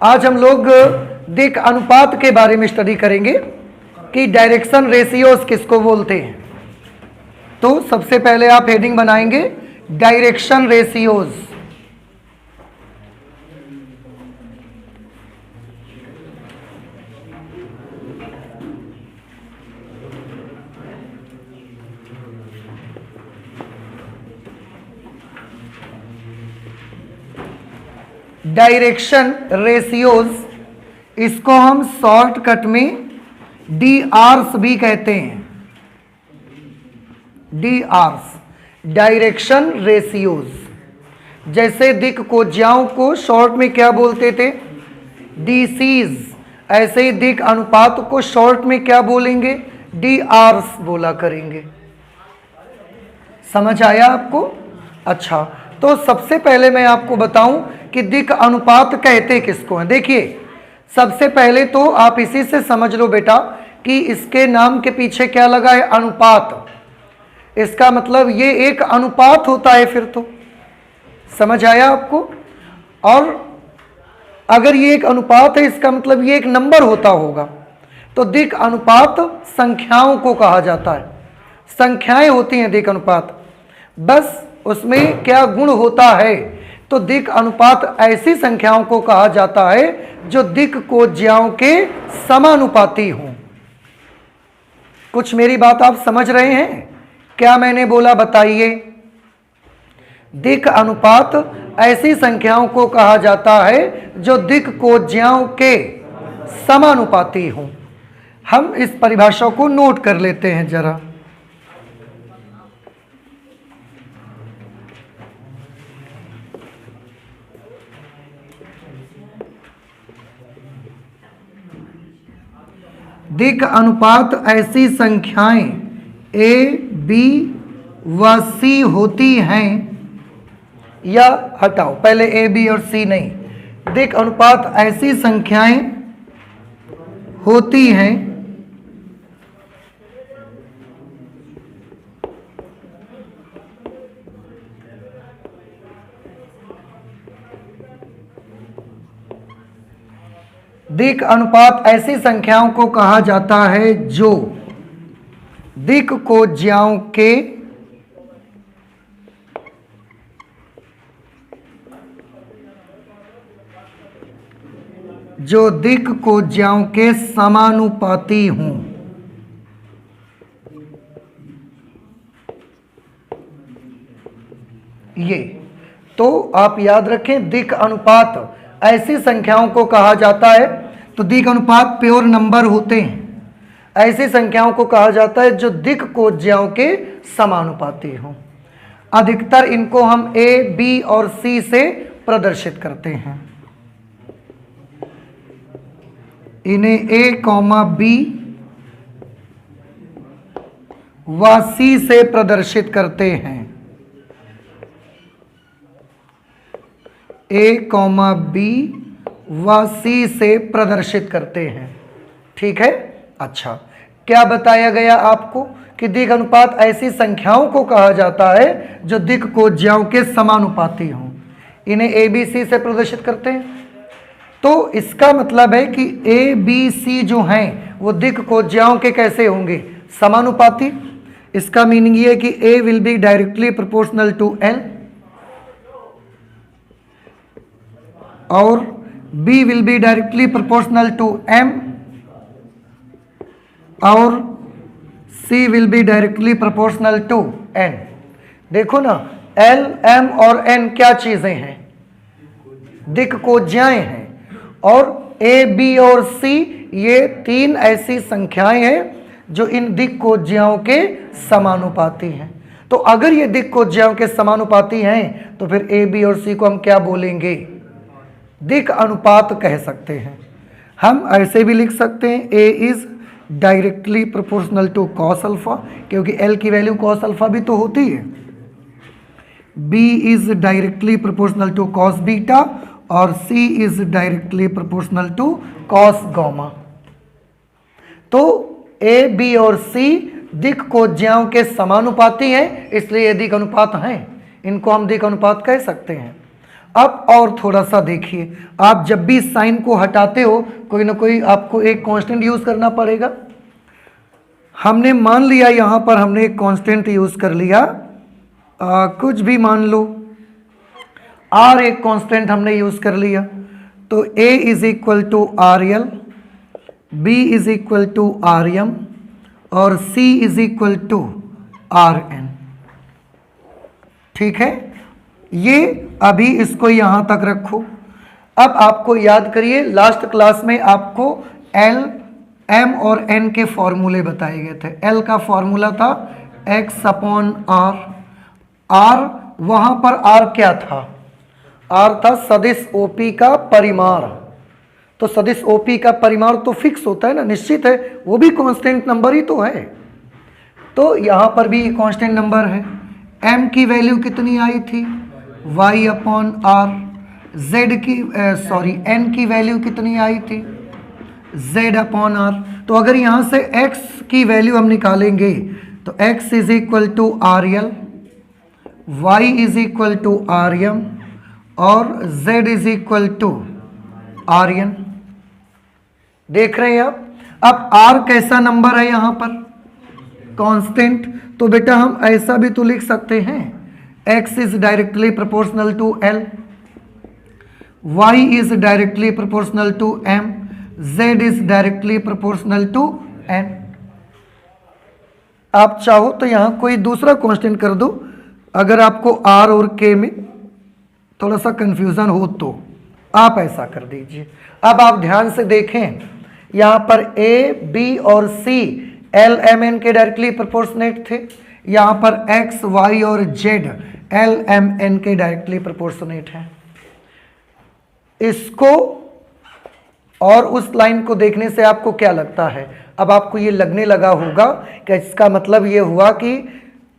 आज हम लोग दिक् अनुपात के बारे में स्टडी करेंगे कि डायरेक्शन रेशियोज किसको बोलते हैं। तो सबसे पहले आप हेडिंग बनाएंगे डायरेक्शन रेशियोज। डायरेक्शन रेशियोज, इसको हम शॉर्टकट में DRs भी कहते हैं। DRs, direction ratios. जैसे दिक् कोज्याओं को शॉर्ट में क्या बोलते थे? DCs, ऐसे ही दिक् अनुपात को शॉर्ट में क्या बोलेंगे? DRs बोला करेंगे। समझ आया आपको? अच्छा, तो सबसे पहले मैं आपको बताऊं कि दिक् अनुपात कहते किसको हैं। देखिए, सबसे पहले तो आप इसी से समझ लो बेटा कि इसके नाम के पीछे क्या लगा है? अनुपात। इसका मतलब ये एक अनुपात होता है। फिर तो समझ आया आपको? और अगर ये एक अनुपात है, इसका मतलब ये एक नंबर होता होगा। तो दिक् अनुपात संख्याओं को कहा जाता है। संख्याएं होती हैं दिक् अनुपात, बस उसमें क्या गुण होता है? तो दिक् अनुपात ऐसी संख्याओं को कहा जाता है जो दिक् कोज्याओं के समानुपाती हों। कुछ मेरी बात आप समझ रहे हैं? क्या मैंने बोला बताइए? दिक् अनुपात ऐसी संख्याओं को कहा जाता है जो दिक् कोज्याओं के समानुपाती हों। हम इस परिभाषा को नोट कर लेते हैं जरा। दिक् अनुपात ऐसी संख्याएं A, B व C होती हैं, या हटाओ, पहले A, B और C नहीं। दिक् अनुपात ऐसी संख्याएं होती हैं दिक् अनुपात ऐसी संख्याओं को कहा जाता है जो दिक् कोज्याओं के समानुपाती हों। ये तो आप याद रखें, दिक् अनुपात ऐसी संख्याओं को कहा जाता है। तो दिक् अनुपात प्योर नंबर होते हैं। ऐसी संख्याओं को कहा जाता है जो दिक् कोज्याओं के समानुपाती हों। अधिकतर इनको हम A, B और C से प्रदर्शित करते हैं। इन्हें A, B व C से प्रदर्शित करते हैं। A, B व C से प्रदर्शित करते हैं। ठीक है? अच्छा, क्या बताया गया आपको कि दिक् अनुपात ऐसी संख्याओं को कहा जाता है जो दिक् कोज्याओं के समानुपाती हों। इन्हें A, B, C से प्रदर्शित करते हैं। तो इसका मतलब है कि A, B, C जो हैं वो दिक् कोज्याओं के कैसे होंगे? समानुपाती। इसका मीनिंग ये है कि A will be directly proportional to L और B will be directly proportional to M और C will be directly proportional to N। देखो ना, L, M और N क्या चीजें हैं? दिक् कोज्याएं हैं। और A, B और C ये तीन ऐसी संख्याएं हैं जो इन दिक् कोज्याओं के समानुपाती हैं। तो अगर ये दिक् कोज्याओं के समानुपाती हैं तो फिर A, B और C को हम क्या बोलेंगे? दिक् अनुपात कह सकते हैं। हम ऐसे भी लिख सकते हैं A is directly proportional to cos alpha, क्योंकि L की वैल्यू कॉस अल्फा भी तो होती है। B is directly proportional to cos beta और C is directly proportional to cos gamma. तो A, B और C दिक् कोज्याओं के समानुपाती हैं, इसलिए ये दिक् अनुपात हैं। इनको हम दिक् अनुपात कह सकते हैं। अब और थोड़ा सा देखिए, आप जब भी साइन को हटाते हो कोई ना कोई आपको एक कांस्टेंट यूज करना पड़ेगा। हमने मान लिया यहां पर हमने एक कांस्टेंट यूज कर लिया, कुछ भी मान लो, आर एक कांस्टेंट हमने यूज कर लिया, तो A is equal to R L, B is equal to R M और C is equal to R N. ठीक है, ये अभी इसको यहां तक रखो। अब आपको याद करिए, लास्ट क्लास में आपको एल, एम और एन के फॉर्मूले बताए गए थे। एल का फॉर्मूला था एक्स अपॉन आर। आर, वहां पर आर क्या था? आर था सदिश ओपी का परिमाण। तो सदिश ओपी का परिमाण तो फिक्स होता है ना, निश्चित है, वो भी कांस्टेंट नंबर ही तो है। तो यहां पर भी कांस्टेंट नंबर है। एम की वैल्यू कितनी आई थी? y upon R. जेड की एन की वैल्यू कितनी आई थी? z upon R. तो अगर यहां से x की वैल्यू हम निकालेंगे तो x is equal to R L, Y is equal to R M और z is equal to R N. देख रहे हैं आप? अब r कैसा नंबर है यहां पर? कांस्टेंट। तो बेटा हम ऐसा भी तो लिख सकते हैं, x is directly proportional to L, y is directly proportional to M, z is directly proportional to N। आप चाहो तो यहां कोई दूसरा कांस्टेंट कर दो, अगर आपको R और K में थोड़ा सा कंफ्यूजन हो तो आप ऐसा कर दीजिए। अब आप ध्यान से देखें, यहां पर A, B और C L, M, N के डायरेक्टली प्रोपोर्शनेट थे, यहां पर X, Y और Z L, M, N के डायरेक्टली प्रोपोर्शनेट है। इसको और उस लाइन को देखने से आपको क्या लगता है? अब आपको ये लगने लगा होगा कि इसका मतलब ये हुआ कि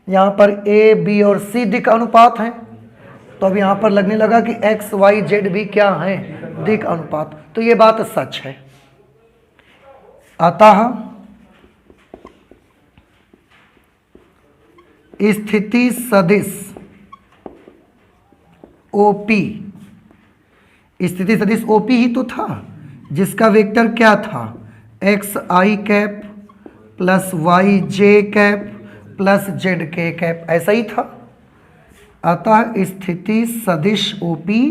यहां पर A, B और C दिक् अनुपात हैं। तो अब यहां पर लगने लगा कि X, Y, Z भी क्या हैं? दिक् अनुपात। तो ये बात सच है। अतः स्थिति सदिश ओपी, स्थिति सदिश ओपी ही तो था, जिसका वेक्टर क्या था? एक्स आई कैप प्लस वाई जे कैप प्लस जेड के कैप, ऐसा ही था। अतः स्थिति सदिश ओपी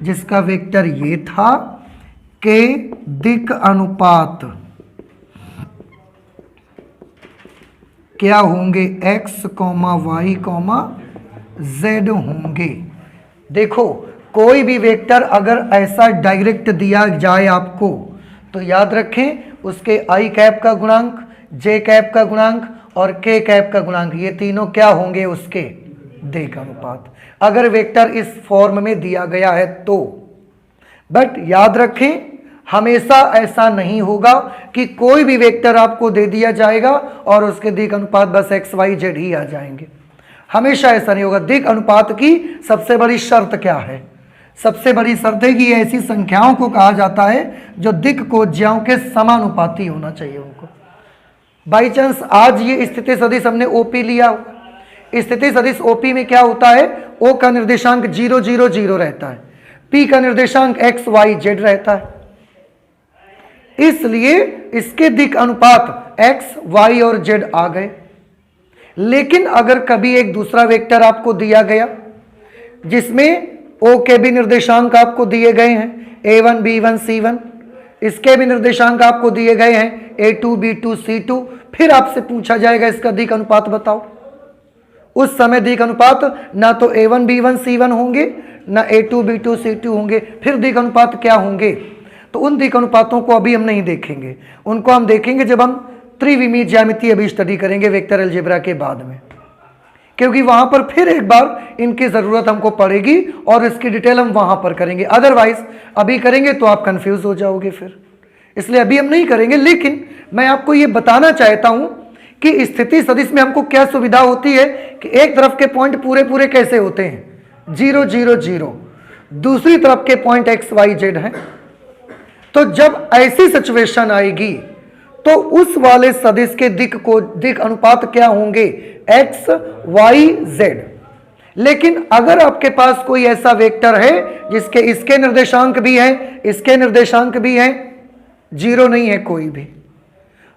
जिसका वेक्टर ये था, के दिक् अनुपात क्या होंगे? x, y, z होंगे। देखो, कोई भी वेक्टर अगर ऐसा डायरेक्ट दिया जाए आपको तो याद रखें उसके आई कैप का गुणांक, जे कैप का गुणांक और के कैप का गुणांक, ये तीनों क्या होंगे? उसके दिक् अनुपात, अगर वेक्टर इस फॉर्म में दिया गया है तो। बट याद रखें, हमेशा ऐसा नहीं होगा कि कोई भी वेक्टर आपको दे दिया जाएगा और उसके दिक् अनुपात बस एक्स, वाई, जेड ही आ जाएंगे। हमेशा ऐसा नहीं होगा। दिक् अनुपात की सबसे बड़ी शर्त क्या है? सबसे बड़ी शर्त है कि ऐसी संख्याओं को कहा जाता है जो दिक् कोज्याओं के समानुपाती होना चाहिए उनको। बाई चांस आज ये स्थिति सदिश हमने ओपी लिया, स्थिति सदिश ओपी में क्या होता है? ओ का निर्देशांक 0, 0, 0 रहता है, पी का निर्देशांक एक्स, वाई, जेड रहता है, इसलिए इसके दिक् अनुपात एक्स, वाई और जेड आ गए। लेकिन अगर कभी एक दूसरा वेक्टर आपको दिया गया जिसमें ओ के भी निर्देशांक आपको दिए गए हैं, A1, B1, C1, इसके भी निर्देशांक आपको दिए गए हैं A2, B2, C2, फिर आपसे पूछा जाएगा इसका दिक् अनुपात बताओ। उस समय दिक् अनुपात ना तो A1, B1, C1 होंगे, ना A2, B2, C2 होंगे, फिर दिक् अनुपात क्या होंगे? तो उन दिक् अनुपातों को अभी हम नहीं देखेंगे, उनको हम देखेंगे जब हम त्रिविमीय ज्यामिति अभी स्टडी करेंगे वेक्टर अलजेब्रा के बाद में, क्योंकि वहां पर फिर एक बार इनकी जरूरत हमको पड़ेगी और इसकी डिटेल हम वहां पर करेंगे। अदरवाइज अभी करेंगे तो आप कंफ्यूज हो जाओगे फिर, इसलिए अभी हम नहीं करेंगे। लेकिन मैं आपको ये बताना चाहता हूं कि स्थिति सदिश में हमको क्या सुविधा होती है कि एक तरफ के पॉइंट पूरे पूरे कैसे होते हैं? 0, 0, 0, दूसरी तरफ के पॉइंट एक्स, वाई, जेड हैं। तो जब ऐसी सिचुएशन आएगी तो उस वाले सदिश के दिक् अनुपात क्या होंगे? X, Y, Z. लेकिन अगर आपके पास कोई ऐसा वेक्टर है जिसके इसके निर्देशांक भी हैं, इसके निर्देशांक भी हैं, जीरो नहीं है कोई भी,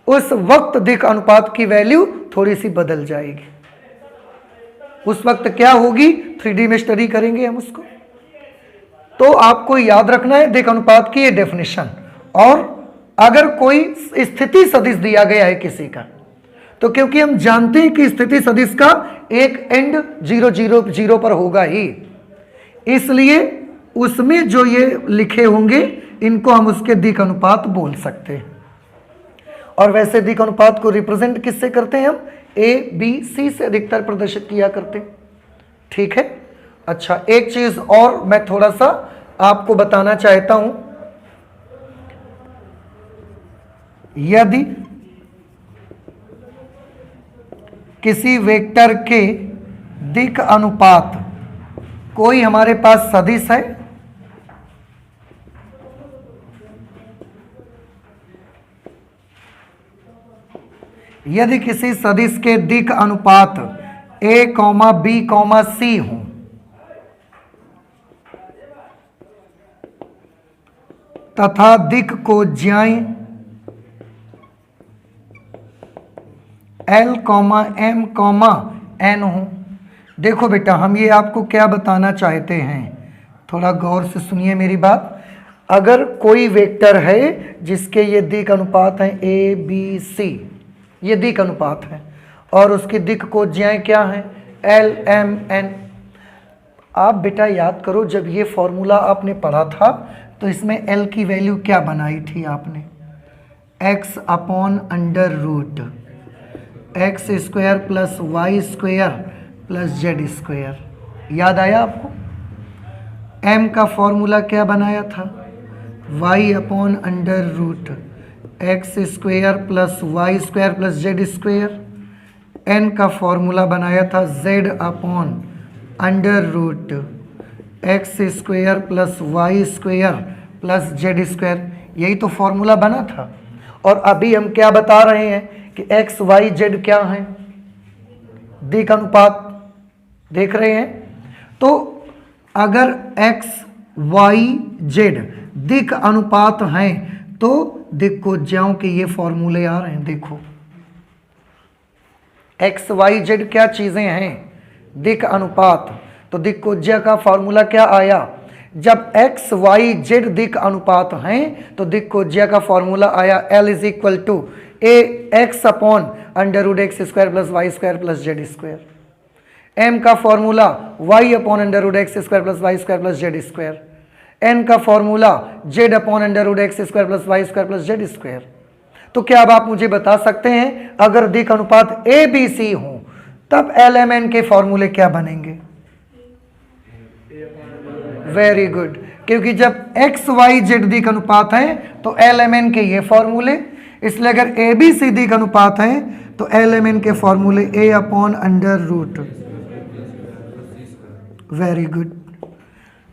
उस वक्त दिक् अनुपात की वैल्यू थोड़ी सी बदल जाएगी। उस वक्त क्या होगी 3D में स्टडी करेंगे हम उसको। तो आपको याद रखना है दिक् अनुपात की ये डेफिनेशन। और अगर कोई स्थिति सदिश दिया गया है किसी का, तो क्योंकि हम जानते हैं कि स्थिति सदिश का एक एंड 0 0 0 पर होगा ही, इसलिए उसमें जो ये लिखे होंगे इनको हम उसके दिक् अनुपात बोल सकते हैं। और वैसे दिक् अनुपात को रिप्रेजेंट किससे करते हैं हम? A, B, C से अधिकतर प्रदर्शित किया करते हैं। ठीक है। अच्छा, एक चीज और मैं थोड़ा सा आपको बताना चाहता हूं। यदि किसी वेक्टर के दिक् अनुपात कोई हमारे पास सदिश है, यदि किसी सदिश के दिक् अनुपात A, B, C हो, तथा दिक् कोज्याएं L, M, N हो। देखो बेटा, हम ये आपको क्या बताना चाहते हैं, थोड़ा गौर से सुनिए मेरी बात। अगर कोई वेक्टर है जिसके ये दिक् अनुपात हैं A, B, C, ये दिक् अनुपात है, और उसकी दिक् कोज्याएं क्या हैं? L, M, N। आप बेटा याद करो, जब ये फॉर्मूला आपने पढ़ा था तो इसमें L की वैल्यू क्या बनाई थी आपने? x upon under root x square plus Y square plus Z square. याद आया आपको? m का फॉर्मूला क्या बनाया था? y upon under root x square plus Y square plus Z square. n का फॉर्मूला बनाया था z upon under root x square plus Y square plus Z square. यही तो फॉर्मूला बना था। और अभी हम क्या बता रहे हैं कि एक्स वाई जेड क्या है? दिक् अनुपात। देख रहे हैं? तो अगर एक्स वाई जेड दिक् अनुपात हैं तो दिक् कोज्याओं के ये फॉर्मूले आ रहे हैं। देखो, एक्स वाई जेड क्या चीजें हैं? दिक् अनुपात। तो दिक् कोज्या का फॉर्मूला क्या आया? जब एक्स वाई जेड दिक् अनुपात हैं तो दिक् कोज्या का फॉर्मूला आया L is equal to a x upon under root x square plus Y square plus Z square. m का formula y upon under root x square plus Y square plus Z square. n का formula z upon under root x square plus Y square plus Z square. तो क्या अब आप मुझे बता सकते हैं अगर दिक् अनुपात A B C हो तब LMN के फॉर्मूले क्या बनेंगे? वेरी गुड, क्योंकि जब एक्स वाई जेड दिक् अनुपात है तो LMN के ये फॉर्मूले, इसलिए अगर ए बी सी दिक् अनुपात है तो LMN के फॉर्मूले A upon under root. Very good.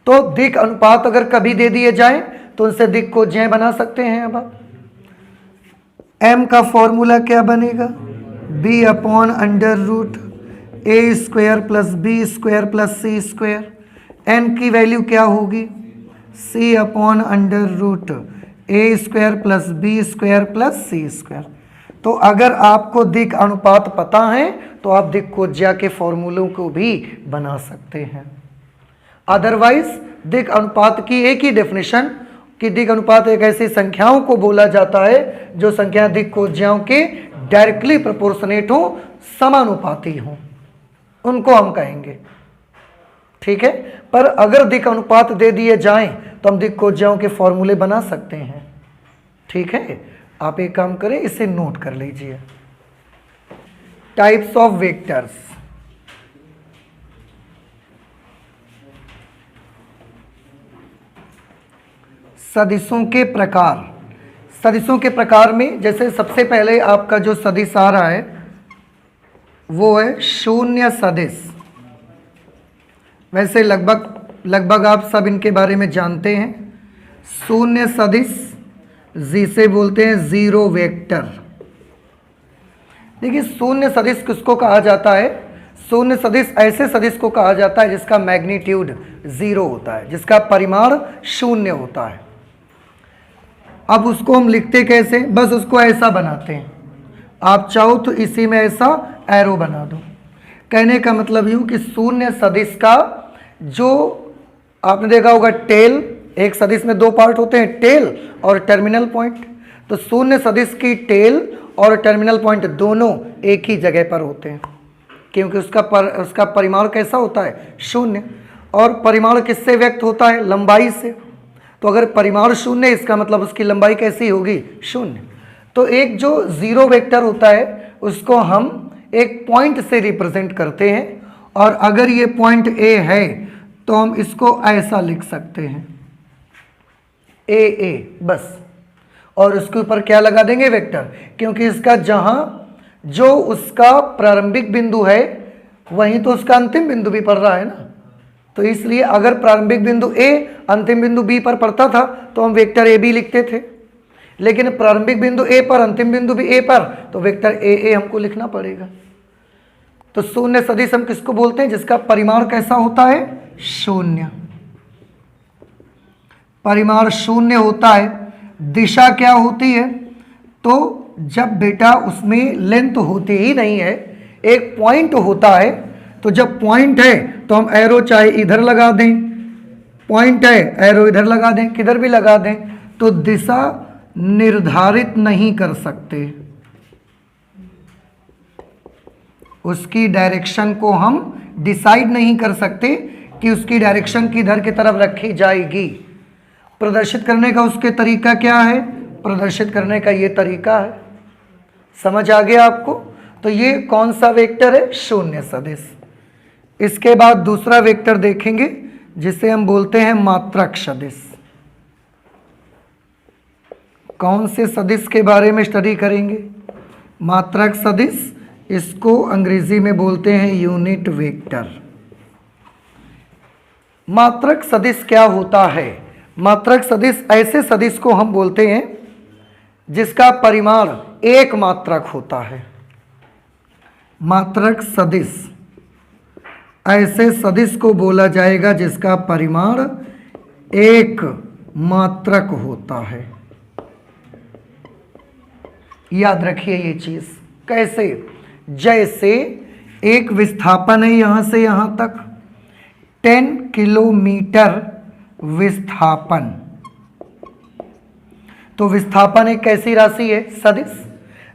तो दिक् अनुपात अगर कभी दे दिए जाएं तो उनसे दिक् कोज्याएं बना सकते हैं। अब आप m का फॉर्मूला क्या बनेगा? b upon under root A square plus B square plus C square. n की वैल्यू क्या होगी? c upon under root A square plus B square plus C square. तो अगर आपको दिक् अनुपात पता है तो आप दिक् कोज्या के फॉर्मूलों को भी बना सकते हैं। अदरवाइज दिक् अनुपात की एक ही डेफिनेशन कि दिक् अनुपात एक ऐसी संख्याओं को बोला जाता है जो संख्या दिक् कोज्याओं के डायरेक्टली प्रोपोर्शनेट हो, समानुपाती हो, उनको हम कहेंगे। ठीक है। पर अगर दिक् अनुपात दे दिए जाएं तो हम दिक् कोज्याओं के फॉर्मूले बना सकते हैं। ठीक है। आप एक काम करें, इसे नोट कर लीजिए। Types of vectors. सदिशों के प्रकार। सदिशों के प्रकार में जैसे सबसे पहले आपका जो सदिश आ रहा है वो है शून्य सदिश। वैसे लगभग आप सब इनके बारे में जानते हैं। शून्य सदिश जिसे बोलते हैं जीरो वेक्टर। देखिए, शून्य सदिश किसको कहा जाता है? शून्य सदिश ऐसे सदिश को कहा जाता है जिसका मैग्नीट्यूड 0 होता है, जिसका परिमाण शून्य होता है। अब उसको हम लिखते कैसे, बस उसको ऐसा बनाते हैं। आप चाहो तो इसी में ऐसा एरो बना दो। कहने का मतलब यूँ कि शून्य सदिश का जो आपने देखा होगा टेल, एक सदिश में दो पार्ट होते हैं, टेल और टर्मिनल पॉइंट। तो शून्य सदिश की टेल और टर्मिनल पॉइंट दोनों एक ही जगह पर होते हैं, क्योंकि उसका परिमाण कैसा होता है, शून्य। और परिमाण किससे व्यक्त होता है, लंबाई से। तो अगर परिमाण शून्य, इसका मतलब उसकी लंबाई कैसी होगी, शून्य। तो एक जो जीरो वेक्टर होता है उसको हम एक पॉइंट से रिप्रेजेंट करते हैं, और अगर ये पॉइंट ए है तो हम इसको ऐसा लिख सकते हैं, ए बस। और उसके ऊपर क्या लगा देंगे, वेक्टर, क्योंकि इसका जहां जो उसका प्रारंभिक बिंदु है वहीं तो उसका अंतिम बिंदु भी पड़ रहा है ना। तो इसलिए अगर प्रारंभिक बिंदु ए अंतिम बिंदु बी पर पड़ता था तो हम वेक्टर ए बी लिखते थे, लेकिन प्रारंभिक बिंदु ए पर अंतिम बिंदु भी ए पर, तो वेक्टर ए हमको लिखना पड़ेगा। तो शून्य सदिश हम किसको बोलते हैं, जिसका परिमाण कैसा होता है, शून्य। परिमाण शून्य होता है। दिशा क्या होती है, तो जब बेटा उसमें लेंथ होती ही नहीं है, एक पॉइंट होता है, तो जब पॉइंट है तो हम एरो चाहे इधर लगा दें, पॉइंट है एरो इधर लगा दें, किधर भी लगा दें, तो दिशा निर्धारित नहीं कर सकते। उसकी डायरेक्शन को हम डिसाइड नहीं कर सकते कि उसकी डायरेक्शन किधर की तरफ रखी जाएगी। प्रदर्शित करने का उसके तरीका क्या है, प्रदर्शित करने का ये तरीका है। समझ आ गया आपको। तो ये कौन सा वेक्टर है, शून्य सदिश। इसके बाद दूसरा वेक्टर देखेंगे जिसे हम बोलते हैं मात्रक सदिश। कौन से सदिश के बारे में स्टडी करेंगे, मात्रक सदिश। इसको अंग्रेजी में बोलते हैं यूनिट वेक्टर। मात्रक सदिश क्या होता है, मात्रक सदिश ऐसे सदिश को हम बोलते हैं जिसका परिमाण एक मात्रक होता है। मात्रक सदिश ऐसे सदिश को बोला जाएगा जिसका परिमाण एक मात्रक होता है। याद रखिए ये चीज। कैसे, जैसे एक विस्थापन है यहां से यहां तक, 10 किलोमीटर विस्थापन। तो विस्थापन एक कैसी राशि है, सदिश।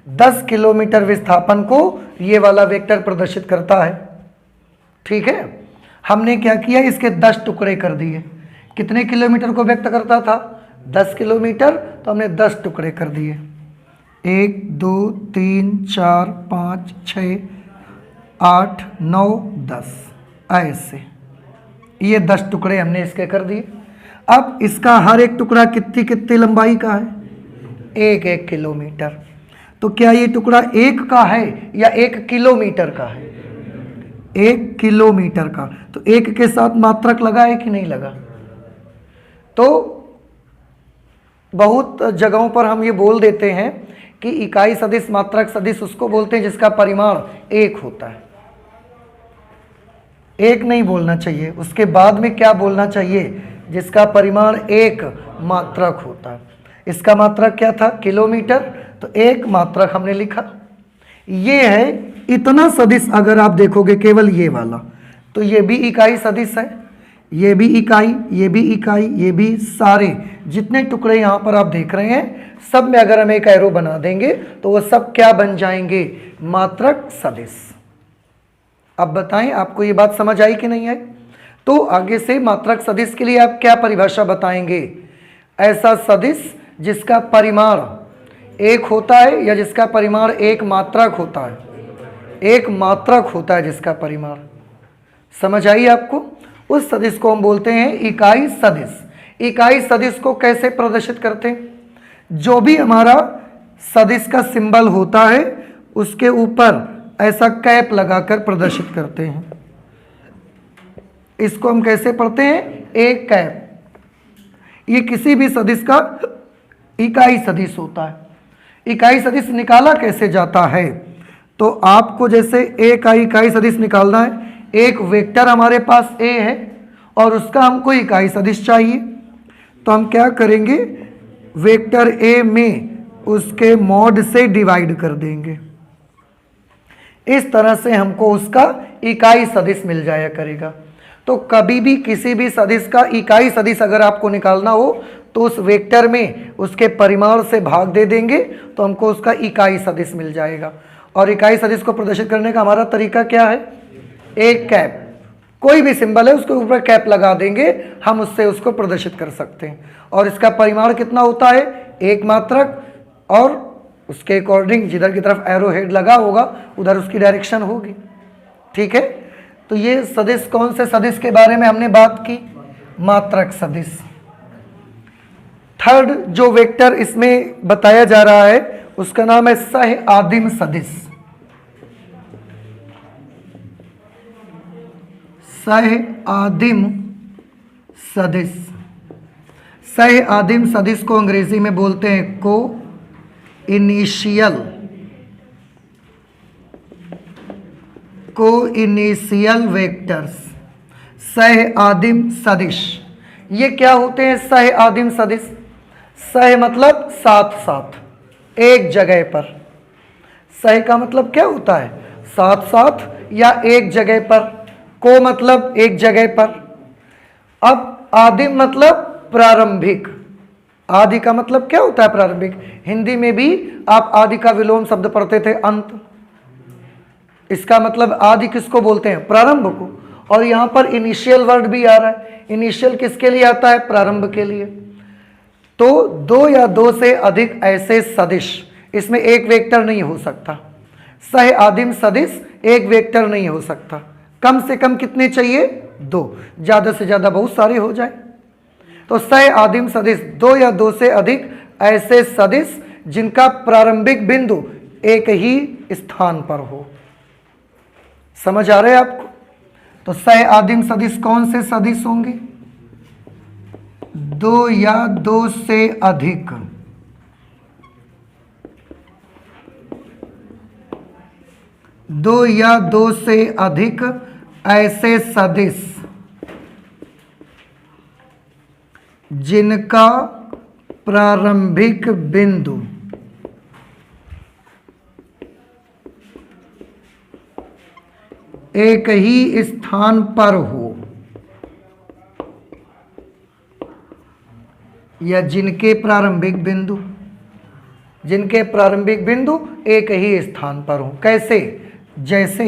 10 किलोमीटर विस्थापन को ये वाला वेक्टर प्रदर्शित करता है। ठीक है, हमने क्या किया, इसके 10 टुकड़े कर दिए। कितने किलोमीटर को व्यक्त करता था, 10 किलोमीटर, तो हमने 10 टुकड़े कर दिए। 1 2 3 4 5 6 8 9 10 ऐसे ये 10 टुकड़े हमने इसके कर दिए। अब इसका हर एक टुकड़ा कितनी कितनी लंबाई का है, 1 किलोमीटर। तो क्या ये टुकड़ा 1 का है या 1 किलोमीटर का है, 1 किलोमीटर का। तो 1 के साथ मात्रक लगा है कि नहीं लगा। तो बहुत जगहों पर हम ये बोल देते हैं कि इकाई सदिश मात्रक सदिश उसको बोलते हैं जिसका परिमाण 1 होता है। 1 नहीं बोलना चाहिए, उसके बाद में क्या बोलना चाहिए, जिसका परिमाण 1 मात्रक होता है। इसका मात्रक क्या था, किलोमीटर, तो 1 मात्रक हमने लिखा। ये है इतना सदिश। अगर आप देखोगे केवल ये वाला, तो ये भी इकाई सदिश है, ये भी इकाई, ये भी इकाई, ये भी, सारे जितने टुकड़े यहाँ पर आप देख रहे हैं सब में अगर हम एक एरो बना देंगे तो वो सब क्या बन जाएंगे, मात्रक सदिश। अब बताएं आपको ये बात समझ आई कि नहीं आई। तो आगे से मात्रक सदिश के लिए आप क्या परिभाषा बताएंगे, ऐसा सदिश जिसका परिमाण 1 होता है या जिसका परिमाण 1 मात्रक होता है, 1 मात्रक होता है जिसका परिमाण। समझ आई आपको। उस सदिश को हम बोलते हैं इकाई सदिश। इकाई सदिश को कैसे प्रदर्शित करते हैं, जो भी हमारा सदिश का सिंबल होता है उसके ऊपर ऐसा कैप लगाकर प्रदर्शित करते हैं। इसको हम कैसे पढ़ते हैं, एक कैप। ये किसी भी सदिश का इकाई सदिश होता है। इकाई सदिश निकाला कैसे जाता है, तो आपको जैसे ए का इकाई सदिश निकालना है, एक वेक्टर हमारे पास ए है और उसका हमको इकाई सदिश चाहिए, तो हम क्या करेंगे, वेक्टर ए में उसके मॉड से डिवाइड कर देंगे। इस तरह से हमको उसका इकाई सदिश मिल जाया करेगा। तो कभी भी किसी भी सदिश का इकाई सदिश अगर आपको निकालना हो तो उस वेक्टर में उसके परिमाण से भाग दे देंगे तो हमको उसका इकाई सदिश मिल जाएगा। और इकाई सदिश को प्रदर्शित करने का हमारा तरीका क्या है, एक कैप, कोई भी सिंबल है उसके ऊपर कैप लगा देंगे, हम उससे उसको प्रदर्शित कर सकते हैं। और इसका परिमाण कितना होता है, एक मात्रक, और उसके अकॉर्डिंग जिधर की तरफ एरो हेड लगा होगा उधर उसकी डायरेक्शन होगी। ठीक है, तो ये सदिश, कौन से सदिश के बारे में हमने बात की, मात्रक सदिश। थर्ड जो वेक्टर इसमें बताया जा रहा है उसका नाम है सह आदिम सदिश। सह आदिम सदिश, सह आदिम सदिश को अंग्रेजी में बोलते हैं को इनिशियल वेक्टर्स। सह आदिम सदिश ये क्या होते हैं, सह आदिम सदिश, सह मतलब साथ साथ, एक जगह पर। सह का मतलब क्या होता है, साथ साथ या एक जगह पर। को मतलब एक जगह पर। अब आदिम मतलब प्रारंभिक। आदि का मतलब क्या होता है, प्रारंभिक। हिंदी में भी आप आदि का विलोम शब्द पढ़ते थे अंत, इसका मतलब आदि किसको बोलते हैं, प्रारंभ को। और यहां पर इनिशियल वर्ड भी आ रहा है, इनिशियल किसके लिए आता है, प्रारंभ के लिए। तो दो या दो से अधिक ऐसे सदिश, इसमें एक वेक्टर नहीं हो सकता। सह आदिम सदिश एक वेक्टर नहीं हो सकता, कम से कम कितने चाहिए, दो, ज्यादा से ज्यादा बहुत सारे हो जाए। तो सह आदिम सदिश दो या दो से अधिक ऐसे सदिश जिनका प्रारंभिक बिंदु एक ही स्थान पर हो। समझ आ रहा है आपको। तो सह आदिम सदिश कौन से सदिश होंगे, दो या दो से अधिक, दो या दो से अधिक ऐसे सदिश जिनका प्रारंभिक बिंदु एक ही स्थान पर हो, या जिनके प्रारंभिक बिंदु एक ही स्थान पर हो। कैसे, जैसे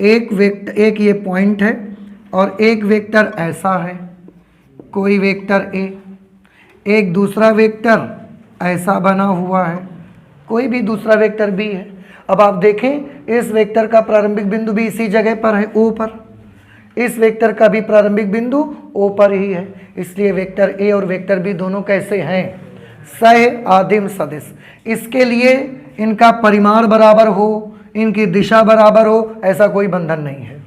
एक ये पॉइंट है और एक वेक्टर ऐसा है, कोई वेक्टर ए, एक दूसरा वेक्टर ऐसा बना हुआ है, कोई भी दूसरा वेक्टर बी है। अब आप देखें इस वेक्टर का प्रारंभिक बिंदु भी इसी जगह पर है, ओ पर। इस वेक्टर का भी प्रारंभिक बिंदु ओ पर ही है, इसलिए वेक्टर ए और वेक्टर बी दोनों कैसे हैं, सह आदिम सदिश। इसके लिए इनका परिमाण बराबर हो, इनकी दिशा बराबर हो, ऐसा कोई बंधन नहीं है।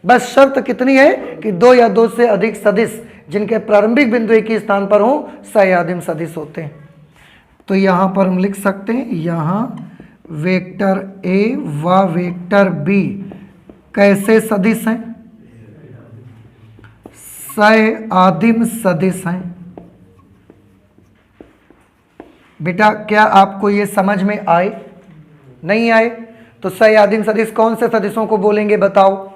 बस शर्त कितनी है कि दो या दो से अधिक सदिश जिनके प्रारंभिक बिंदु एक ही स्थान पर हो, सह आदिम सदिश होते हैं। तो यहां पर हम लिख सकते हैं, यहां वेक्टर ए व वेक्टर बी कैसे सदिश हैं, सह आदिम सदिश हैं। बेटा क्या आपको ये समझ में आए, नहीं आए? तो सह आदिम सदिश कौन से सदिशों को बोलेंगे बताओ,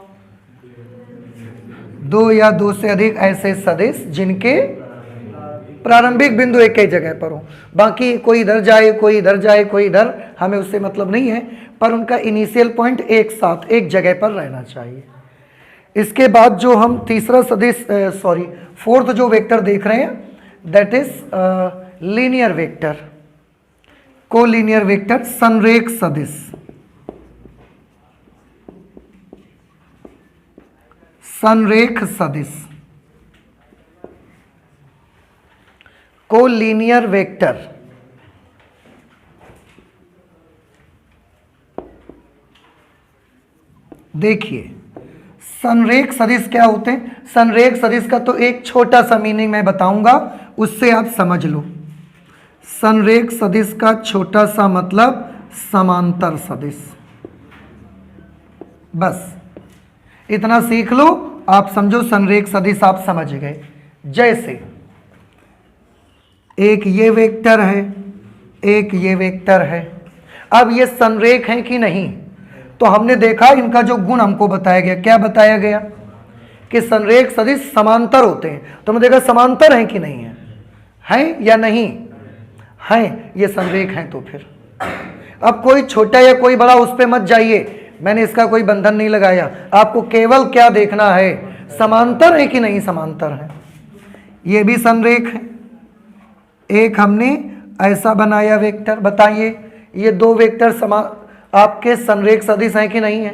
दो या दो से अधिक ऐसे सदिश जिनके प्रारंभिक बिंदु एक ही जगह पर हो। बाकी कोई इधर जाए, कोई इधर जाए, कोई इधर, हमें उससे मतलब नहीं है, पर उनका इनिशियल पॉइंट एक साथ एक जगह पर रहना चाहिए। इसके बाद जो हम तीसरा सदिश फोर्थ जो वेक्टर देख रहे हैं, that is linear vector, collinear vector, संरेख सदिश। संरेख सदिश, कोलीनियर वेक्टर। देखिए संरेख सदिश क्या होते हैं, संरेख सदिश का तो एक छोटा सा मीनिंग मैं बताऊंगा, उससे आप समझ लो। संरेख सदिश का छोटा सा मतलब समांतर सदिश। बस इतना सीख लो, आप समझो संरेख सदिश आप समझ गए। जैसे एक ये वेक्टर है, एक ये वेक्टर है, अब ये संरेख है कि नहीं, तो हमने देखा इनका जो गुण हमको बताया गया, क्या बताया गया कि संरेख सदिश समांतर होते हैं। तो हमने देखा समांतर हैं कि नहीं है, हैं या नहीं हैं, ये संरेख हैं। तो फिर अब कोई छोटा या कोई बड़ा उस पर मत जाइए, मैंने इसका कोई बंधन नहीं लगाया, आपको केवल क्या देखना है, समांतर है कि नहीं समांतर है। ये भी संरेख है, एक हमने ऐसा बनाया वेक्टर, बताइए ये दो वेक्टर आपके संरेख सदिश हैं कि नहीं है,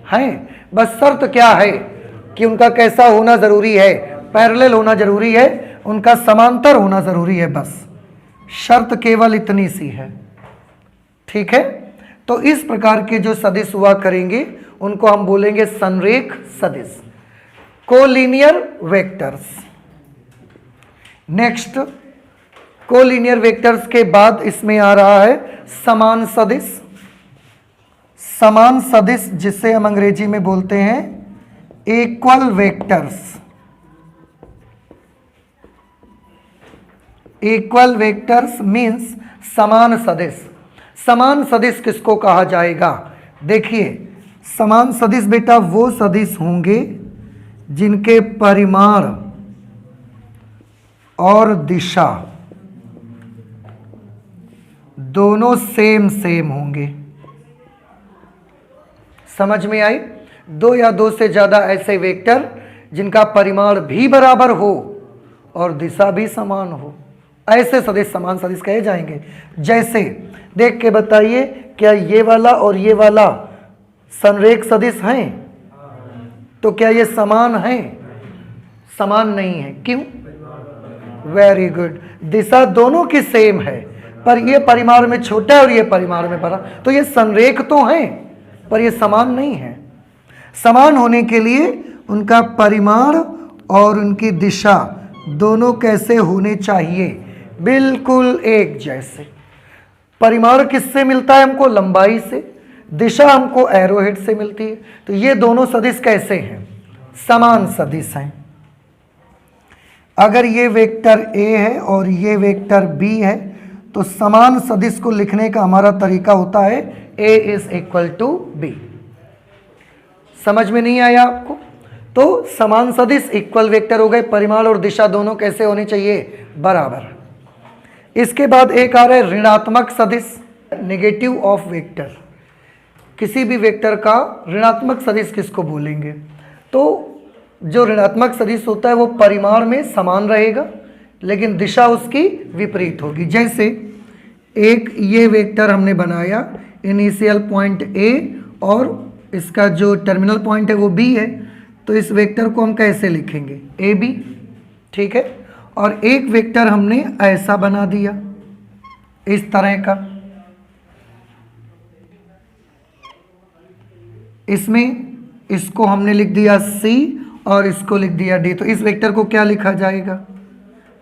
हैं। बस शर्त क्या है कि उनका कैसा होना जरूरी है, पैरेलल होना जरूरी है, उनका समांतर होना जरूरी है, बस शर्त केवल इतनी सी है, ठीक है। तो इस प्रकार के जो सदिश हुआ करेंगे उनको हम बोलेंगे संरेख सदिश, collinear vectors. Next collinear vectors के बाद इसमें आ रहा है समान सदिश। समान सदिश जिसे हम अंग्रेजी में बोलते हैं equal vectors. Equal vectors means समान सदिश। समान सदिश किसको कहा जाएगा, देखिए समान सदिश बेटा वो सदिश होंगे जिनके परिमाण और दिशा दोनों सेम सेम होंगे। समझ में आई, दो या दो से ज्यादा ऐसे वेक्टर जिनका परिमाण भी बराबर हो और दिशा भी समान हो, ऐसे सदिश समान सदिश कहे जाएंगे। जैसे देख के बताइए, क्या ये वाला और ये वाला संरेख सदिश हैं, तो क्या ये समान हैं, समान नहीं है, क्यों, वेरी गुड, दिशा दोनों की सेम है, पर ये परिमाण में छोटा है और ये परिमाण में बड़ा, तो ये संरेख तो हैं पर ये समान नहीं है। समान होने के लिए उनका परिमाण और उनकी दिशा दोनों कैसे होने चाहिए, बिल्कुल एक जैसे। परिमाण किससे मिलता है हमको, लंबाई से, दिशा हमको एरोहेड से मिलती है। तो ये दोनों सदिश कैसे हैं, समान सदिश हैं। अगर ये वेक्टर A है और ये वेक्टर B है तो समान सदिश को लिखने का हमारा तरीका होता है A is equal to B। समझ में नहीं आया आपको, तो समान सदिश इक्वल वेक्टर हो गए, परिमाण और दिशा दोनों कैसे होने चाहिए, बराबर। इसके बाद एक आ रहा है ऋणात्मक सदिश, नेगेटिव ऑफ वेक्टर। किसी भी वेक्टर का ऋणात्मक सदिश किसको बोलेंगे, तो जो ऋणात्मक सदिश होता है वो परिमाण में समान रहेगा लेकिन दिशा उसकी विपरीत होगी। जैसे एक ये वेक्टर हमने बनाया, इनिशियल पॉइंट A और इसका जो टर्मिनल पॉइंट है वो B है, तो इस वेक्टर को हम कैसे लिखेंगे, AB, ठीक है। और एक वेक्टर हमने ऐसा बना दिया इस तरह का, इसमें इसको हमने लिख दिया C और इसको लिख दिया D, तो इस वेक्टर को क्या लिखा जाएगा,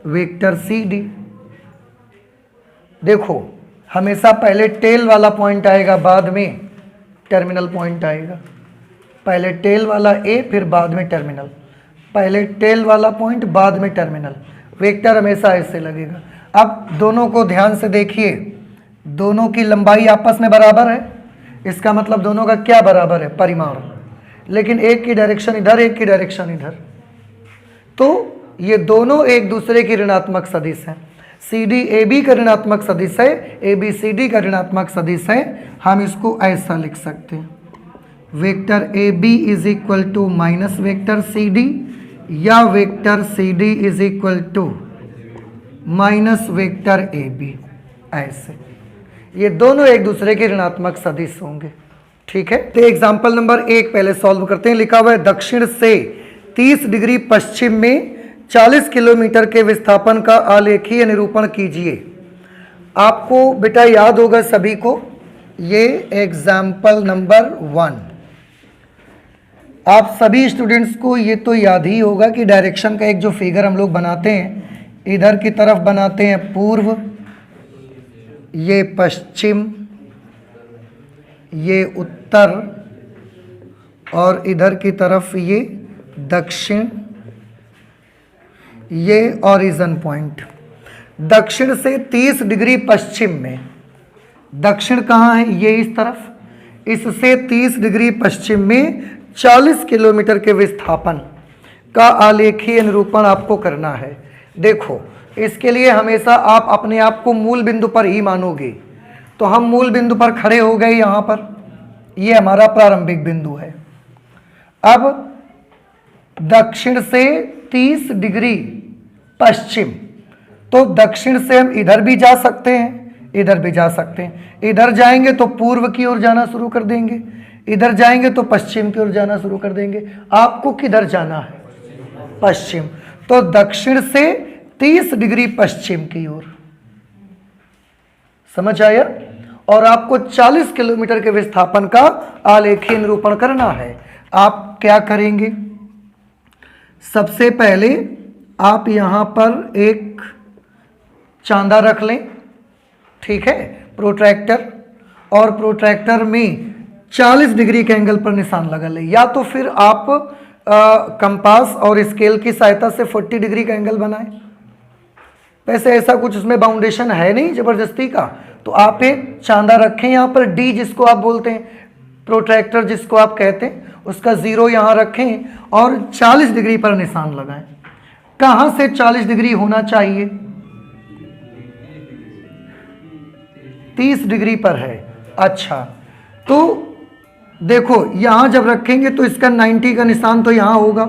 वेक्टर CD। देखो हमेशा पहले टेल वाला पॉइंट आएगा, बाद में टर्मिनल पॉइंट आएगा। पहले टेल वाला A फिर बाद में टर्मिनल, पहले टेल वाला पॉइंट बाद में टर्मिनल, वेक्टर हमेशा ऐसे लगेगा। अब दोनों को ध्यान से देखिए, दोनों की लंबाई आपस में बराबर है, इसका मतलब दोनों का क्या बराबर है, परिमाण, लेकिन एक की डायरेक्शन इधर एक की डायरेक्शन इधर, तो ये दोनों एक दूसरे की ऋणात्मक सदिश हैं। CD AB का ऋणात्मक सदिश है, AB CD का ऋणात्मक सदिश है। हम इसको ऐसा लिख सकते हैं, vector AB is equal to minus vector CD या vector CD is equal to minus vector AB, ऐसे ये दोनों एक दूसरे के ऋणात्मक सदिश होंगे, ठीक है। तो एग्जाम्पल नंबर 1 पहले सॉल्व करते हैं। लिखा हुआ है दक्षिण से 30 डिग्री पश्चिम में 40 किलोमीटर के विस्थापन का आलेखीय निरूपण कीजिए। आपको बेटा याद होगा सभी को, ये एग्जाम्पल नंबर 1, आप सभी स्टूडेंट्स को ये तो याद ही होगा कि डायरेक्शन का एक जो फिगर हम लोग बनाते हैं, इधर की तरफ बनाते हैं पूर्व, ये पश्चिम, ये उत्तर और इधर की तरफ ये दक्षिण, ये ओरिजिन पॉइंट। दक्षिण से 30 डिग्री पश्चिम में, दक्षिण कहाँ है, ये इस तरफ, इससे 30 डिग्री पश्चिम में 40 किलोमीटर के विस्थापन का आलेखीय निरूपण आपको करना है। देखो, इसके लिए हमेशा आप अपने आप को मूल बिंदु पर ही मानोगे, तो हम मूल बिंदु पर खड़े हो गए। यहाँ पर ये हमारा प्रारंभिक बिंदु है। अब दक्षिण से 30 डिग्री पश्चिम, तो दक्षिण से हम इधर भी जा सकते हैं, इधर भी जा सकते हैं। इधर जाएंगे तो पूर्व की ओर जाना शुरू कर देंगे, इधर जाएंगे तो पश्चिम की ओर जाना शुरू कर देंगे। आपको किधर जाना है, पश्चिम, तो दक्षिण से 30 डिग्री पश्चिम की ओर। समझ आया? और आपको 40 किलोमीटर के विस्थापन का आलेखीय निरूपण करना है। आप क्या करेंगे, सबसे पहले आप यहां पर एक चांदा रख लें, ठीक है, प्रोट्रैक्टर, और प्रोट्रैक्टर में 40 डिग्री के एंगल पर निशान लगा लें, या तो फिर आप कंपास और स्केल की सहायता से 40 डिग्री का एंगल बनाएं। वैसे ऐसा कुछ उसमें बाउंडेशन है नहीं जबरदस्ती का, तो आप एक चांदा रखें यहाँ पर, डी जिसको आप बोलते हैं, प्रोट्रैक्टर जिसको आप कहते हैं, उसका 0 यहाँ रखें और 40 डिग्री पर निशान लगाएं। कहाँ से 40 डिग्री होना चाहिए, 30 डिग्री पर है। अच्छा, तो देखो यहाँ जब रखेंगे तो इसका 90 का निशान तो यहाँ होगा,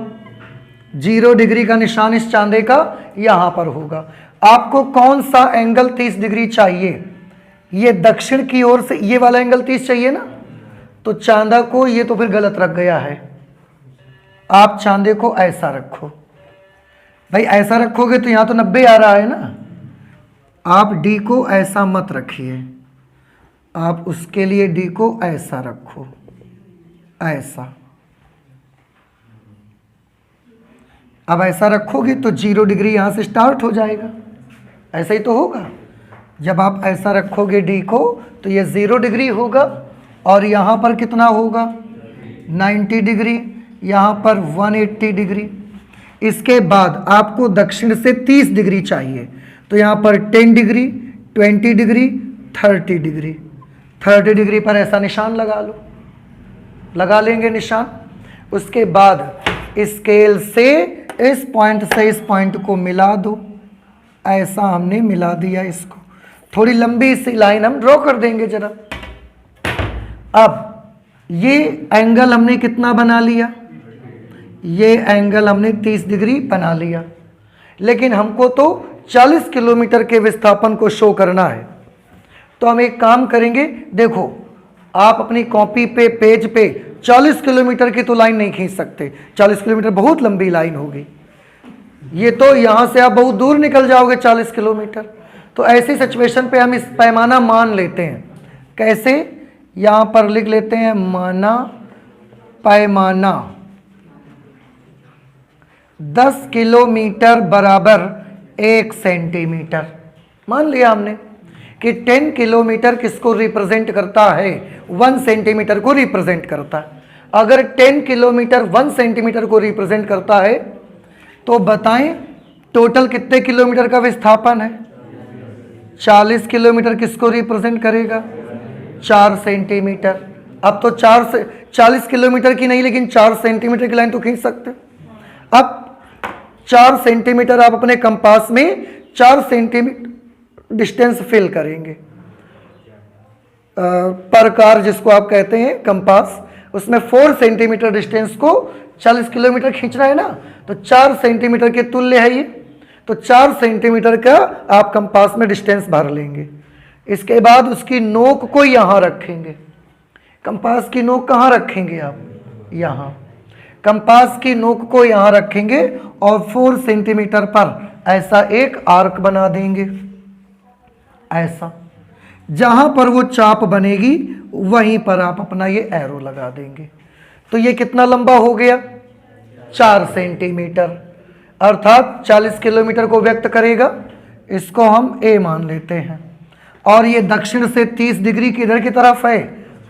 0 डिग्री का निशान इस चांदे का यहाँ पर होगा। आपको कौन सा एंगल 30 डिग्री चाहिए, ये दक्षिण की ओर से ये वाला एंगल 30 चाहिए ना, तो चांदा को, ये तो फिर गलत रख गया है, आप चांदे को ऐसा रखो। भाई ऐसा रखोगे तो यहाँ तो 90 आ रहा है ना, आप डी को ऐसा मत रखिए, आप उसके लिए डी को ऐसा रखो, ऐसा। अब ऐसा रखोगे तो 0 डिग्री यहाँ से स्टार्ट हो जाएगा, ऐसा ही तो होगा। जब आप ऐसा रखोगे डी को तो ये 0 डिग्री होगा, और यहाँ पर कितना होगा, 90 डिग्री, यहाँ पर 180 डिग्री। इसके बाद आपको दक्षिण से 30 डिग्री चाहिए, तो यहाँ पर 10 डिग्री, 20 डिग्री, 30 डिग्री। 30 डिग्री पर ऐसा निशान लगा लो, लगा लेंगे निशान। उसके बाद स्केल से इस पॉइंट से इस पॉइंट को मिला दो, ऐसा हमने मिला दिया इसको। थोड़ी लंबी सी लाइन हम ड्रॉ कर देंगे जरा। अब ये एंगल हमने कितना बना लिया, ये एंगल हमने 30 डिग्री बना लिया, लेकिन हमको तो 40 किलोमीटर के विस्थापन को शो करना है। तो हम एक काम करेंगे, देखो आप अपनी कॉपी पे, पेज पे 40 किलोमीटर की तो लाइन नहीं खींच सकते, 40 किलोमीटर बहुत लंबी लाइन होगी, ये तो यहाँ से आप बहुत दूर निकल जाओगे 40 किलोमीटर। तो ऐसी सिचुएशन पे हम इस पैमाना मान लेते हैं। कैसे, यहाँ पर लिख लेते हैं माना पैमाना 10 किलोमीटर बराबर 1 सेंटीमीटर। मान लिया हमने कि 10 किलोमीटर किसको रिप्रेजेंट करता है, 1 सेंटीमीटर को रिप्रेजेंट करता है। अगर 10 किलोमीटर 1 सेंटीमीटर को रिप्रेजेंट करता है तो बताएं टोटल कितने किलोमीटर का विस्थापन है। 40 किलोमीटर किसको रिप्रेजेंट करेगा, 4 सेंटीमीटर। अब तो 40 किलोमीटर की नहीं, लेकिन 4 सेंटीमीटर की लाइन तो खींच सकते। अब 4 सेंटीमीटर आप अपने कंपास में 4 सेंटीमीटर डिस्टेंस फिल करेंगे। प्रकार जिसको आप कहते हैं कंपास, उसमें 4 सेंटीमीटर डिस्टेंस को 40 किलोमीटर खींचना है ना, तो 4 सेंटीमीटर के तुल्य है ये। तो 4 सेंटीमीटर का आप कंपास में डिस्टेंस भर लेंगे। इसके बाद उसकी नोक को यहाँ रखेंगे। कंपास की नोक कहाँ रखेंगे आप, यहाँ। कंपास की नोक को यहाँ रखेंगे और 4 सेंटीमीटर पर ऐसा एक आर्क बना देंगे, ऐसा। जहाँ पर वो चाप बनेगी वहीं पर आप अपना ये एरो लगा देंगे। तो ये कितना लंबा हो गया, 4 सेंटीमीटर, अर्थात 40 किलोमीटर को व्यक्त करेगा। इसको हम ए मान लेते हैं। और ये दक्षिण से 30 डिग्री किधर की तरफ है,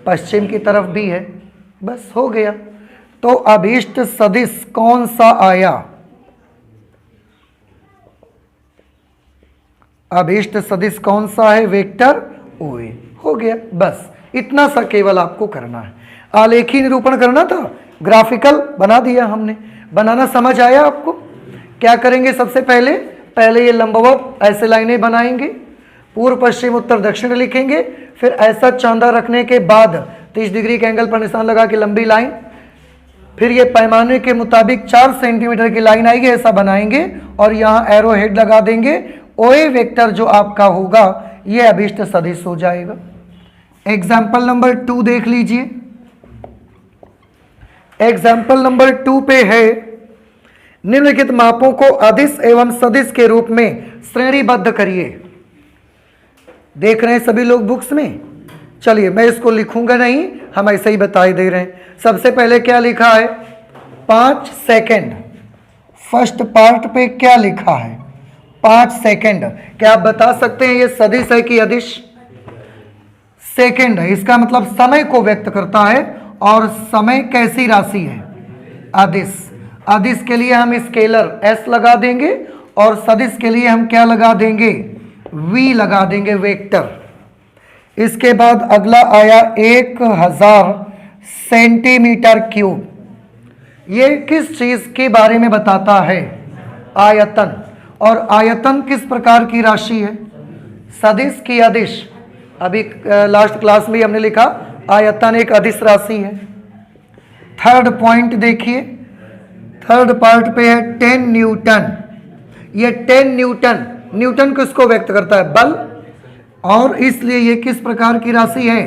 पश्चिम की तरफ भी है। बस हो गया। तो अभीष्ट सदिश कौन सा आया? अभीष्ट सदिश कौन सा है? वेक्टर ओए। हो गया, बस इतना सा केवल आपको करना है। आलेखी निरूपण करना था, ग्राफिकल बना दिया हमने। बनाना समझ आया आपको? क्या करेंगे सबसे पहले? पहले ये लंबवत ऐसे लाइनें बनाएंगे, पूर्व पश्चिम उत्तर दक्षिण लिखेंगे, फिर ऐसा चांदा रखने के बाद 30 डिग्री के एंगल पर निशान लगा के लंबी लाइन, फिर ये पैमाने के मुताबिक 4 सेंटीमीटर की लाइन आएगी, ऐसा बनाएंगे और यहाँ एरो हेड लगा देंगे। ओए वेक्टर जो आपका होगा ये अभीष्ट सदिश हो जाएगा। एग्जाम्पल नंबर 2 देख लीजिए। एग्जाम्पल नंबर 2 पे है, निम्नलिखित मापों को अदिश एवं सदिश के रूप में श्रेणीबद्ध करिए। देख रहे हैं सभी लोग बुक्स में? चलिए मैं इसको लिखूंगा नहीं, हम ऐसे ही बताए दे रहे हैं। सबसे पहले क्या लिखा है? 5 सेकंड। फर्स्ट पार्ट पे क्या लिखा है? 5 सेकंड। क्या आप बता सकते हैं ये सदिश है कि अदिश? सेकंड है, इसका मतलब समय को व्यक्त करता है, और समय कैसी राशि है? अदिश। अदिश के लिए हम स्केलर s लगा देंगे और सदिश के लिए हम क्या लगा देंगे? v लगा देंगे, वेक्टर। इसके बाद अगला आया 1000 सेंटीमीटर क्यूब। ये किस चीज के बारे में बताता है? आयतन। और आयतन किस प्रकार की राशि है? सदिश की अदिश? अभी लास्ट क्लास में हमने लिखा आयतन एक अदिश राशि है। थर्ड पॉइंट देखिए, थर्ड पार्ट पे है 10 न्यूटन। ये 10 न्यूटन, न्यूटन किसको व्यक्त करता है? बल, और इसलिए ये किस प्रकार की राशि है?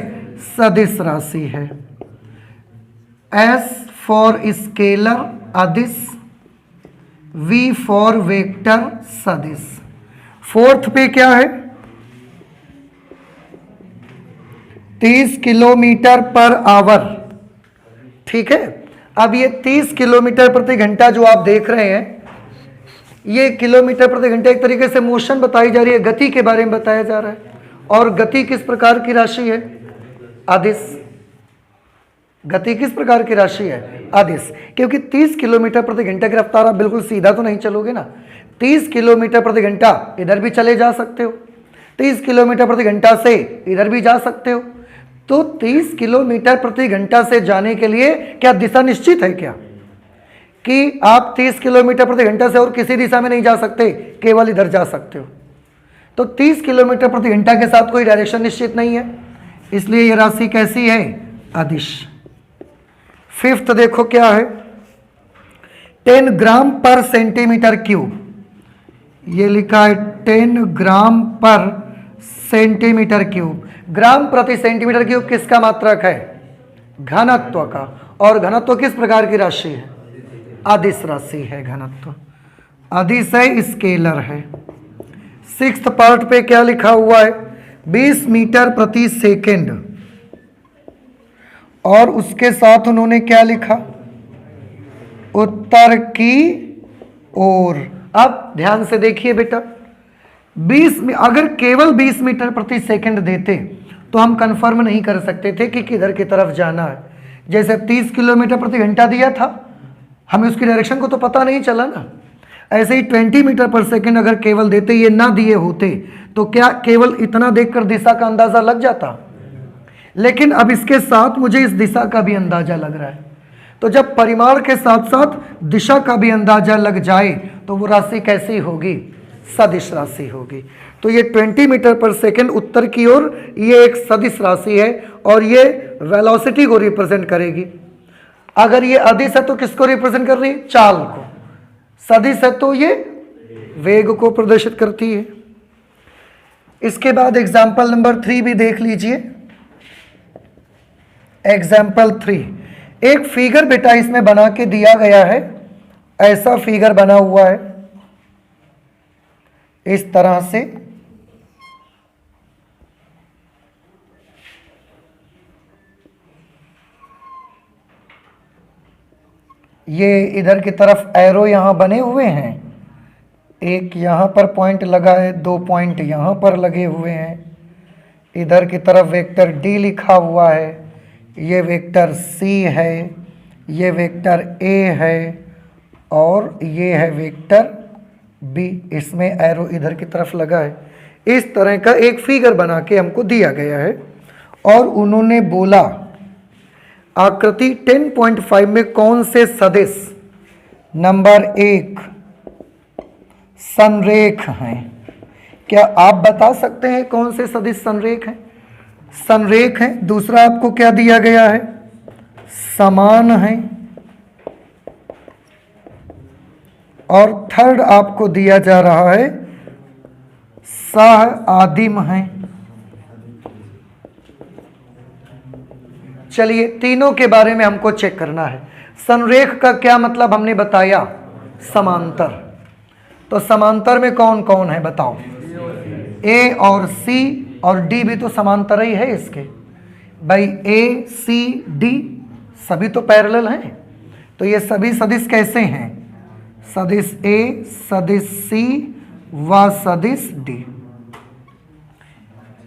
सदिश राशि है। S फॉर स्केलर अदिश, V फॉर वेक्टर सदिश। फोर्थ पे क्या है? 30 किलोमीटर पर आवर। ठीक है, अब ये 30 किलोमीटर प्रति घंटा जो आप देख रहे हैं, ये किलोमीटर प्रति घंटा एक तरीके से मोशन बताई जा रही है, गति के बारे में बताया जा रहा है। और गति किस प्रकार की राशि है? अदिश। गति किस प्रकार की राशि है? अदिश। क्योंकि 30 किलोमीटर प्रति घंटा की रफ्तार, आप बिल्कुल सीधा तो नहीं चलोगे ना। 30 किलोमीटर प्रति घंटा इधर भी चले जा सकते हो, 30 किलोमीटर प्रति घंटा से इधर भी जा सकते हो। तो 30 किलोमीटर प्रति घंटा से जाने के लिए क्या दिशा निश्चित है क्या? कि आप 30 किलोमीटर प्रति घंटा से और किसी दिशा में नहीं जा सकते, केवल इधर जा सकते हो। तो 30 किलोमीटर प्रति घंटा के साथ कोई डायरेक्शन निश्चित नहीं है, इसलिए यह राशि कैसी है? अदिश। फिफ्थ देखो क्या है? 10 ग्राम पर सेंटीमीटर क्यूब। ये लिखा है 10 ग्राम पर सेंटीमीटर क्यूब। ग्राम प्रति सेंटीमीटर क्यूब किसका मात्रक है? घनत्व का। और घनत्व किस प्रकार की राशि है? अदिश राशि है घनत्व। अदिश है, स्केलर है। सिक्स्थ पार्ट पे क्या लिखा हुआ है? 20 मीटर प्रति सेकंड। और उसके साथ उन्होंने क्या लिखा? उत्तर की ओर। अब ध्यान से देखिए बेटा, 20 में अगर केवल 20 मीटर प्रति सेकंड देते तो हम कंफर्म नहीं कर सकते थे कि किधर की तरफ जाना है। जैसे 30 किलोमीटर प्रति घंटा दिया था, हमें उसकी डायरेक्शन को तो पता नहीं चला ना। ऐसे ही 20 मीटर पर सेकंड अगर केवल देते, ये ना दिए होते, तो क्या केवल इतना देखकर दिशा का अंदाजा लग जाता? लेकिन अब इसके साथ मुझे इस दिशा का भी अंदाजा लग रहा है। तो जब परिमाण के साथ साथ दिशा का भी अंदाजा लग जाए तो वो राशि कैसी होगी? सदिश राशि होगी। तो ये 20 मीटर पर सेकंड उत्तर की ओर, ये एक सदिश राशि है और ये वेलोसिटी को रिप्रेजेंट करेगी। अगर ये अदिश है तो किसको रिप्रेजेंट कर रही है? चाल को। सदिश है तो ये वेग को प्रदर्शित करती है। इसके बाद एग्जाम्पल नंबर 3 भी देख लीजिए। एग्जाम्पल 3, एक फिगर बेटा इसमें बना के दिया गया है। ऐसा फिगर बना हुआ है इस तरह से। ये इधर की तरफ एरो यहां बने हुए हैं, एक यहां पर पॉइंट लगा है, 2 पॉइंट यहां पर लगे हुए हैं। इधर की तरफ वेक्टर डी लिखा हुआ है, ये वेक्टर सी है, ये वेक्टर ए है और ये है वेक्टर बी, इसमें एरो इधर की तरफ लगा है। इस तरह का एक फिगर बना के हमको दिया गया है और उन्होंने बोला आकृति 10.5 में कौन से सदिश नंबर 1 संरेख हैं। क्या आप बता सकते हैं कौन से सदिश संरेख हैं? संरेख है। दूसरा आपको क्या दिया गया है? समान है। और थर्ड आपको दिया जा रहा है सह आदिम है। चलिए तीनों के बारे में हमको चेक करना है। संरेख का क्या मतलब हमने बताया? समांतर। तो समांतर में कौन कौन है बताओ? ए और सी और डी भी तो समांतर ही है इसके भाई। ए सी डी सभी तो पैरेलल हैं। तो ये सभी सदिश कैसे हैं? सदिश ए, सदिश सी व सदिश डी।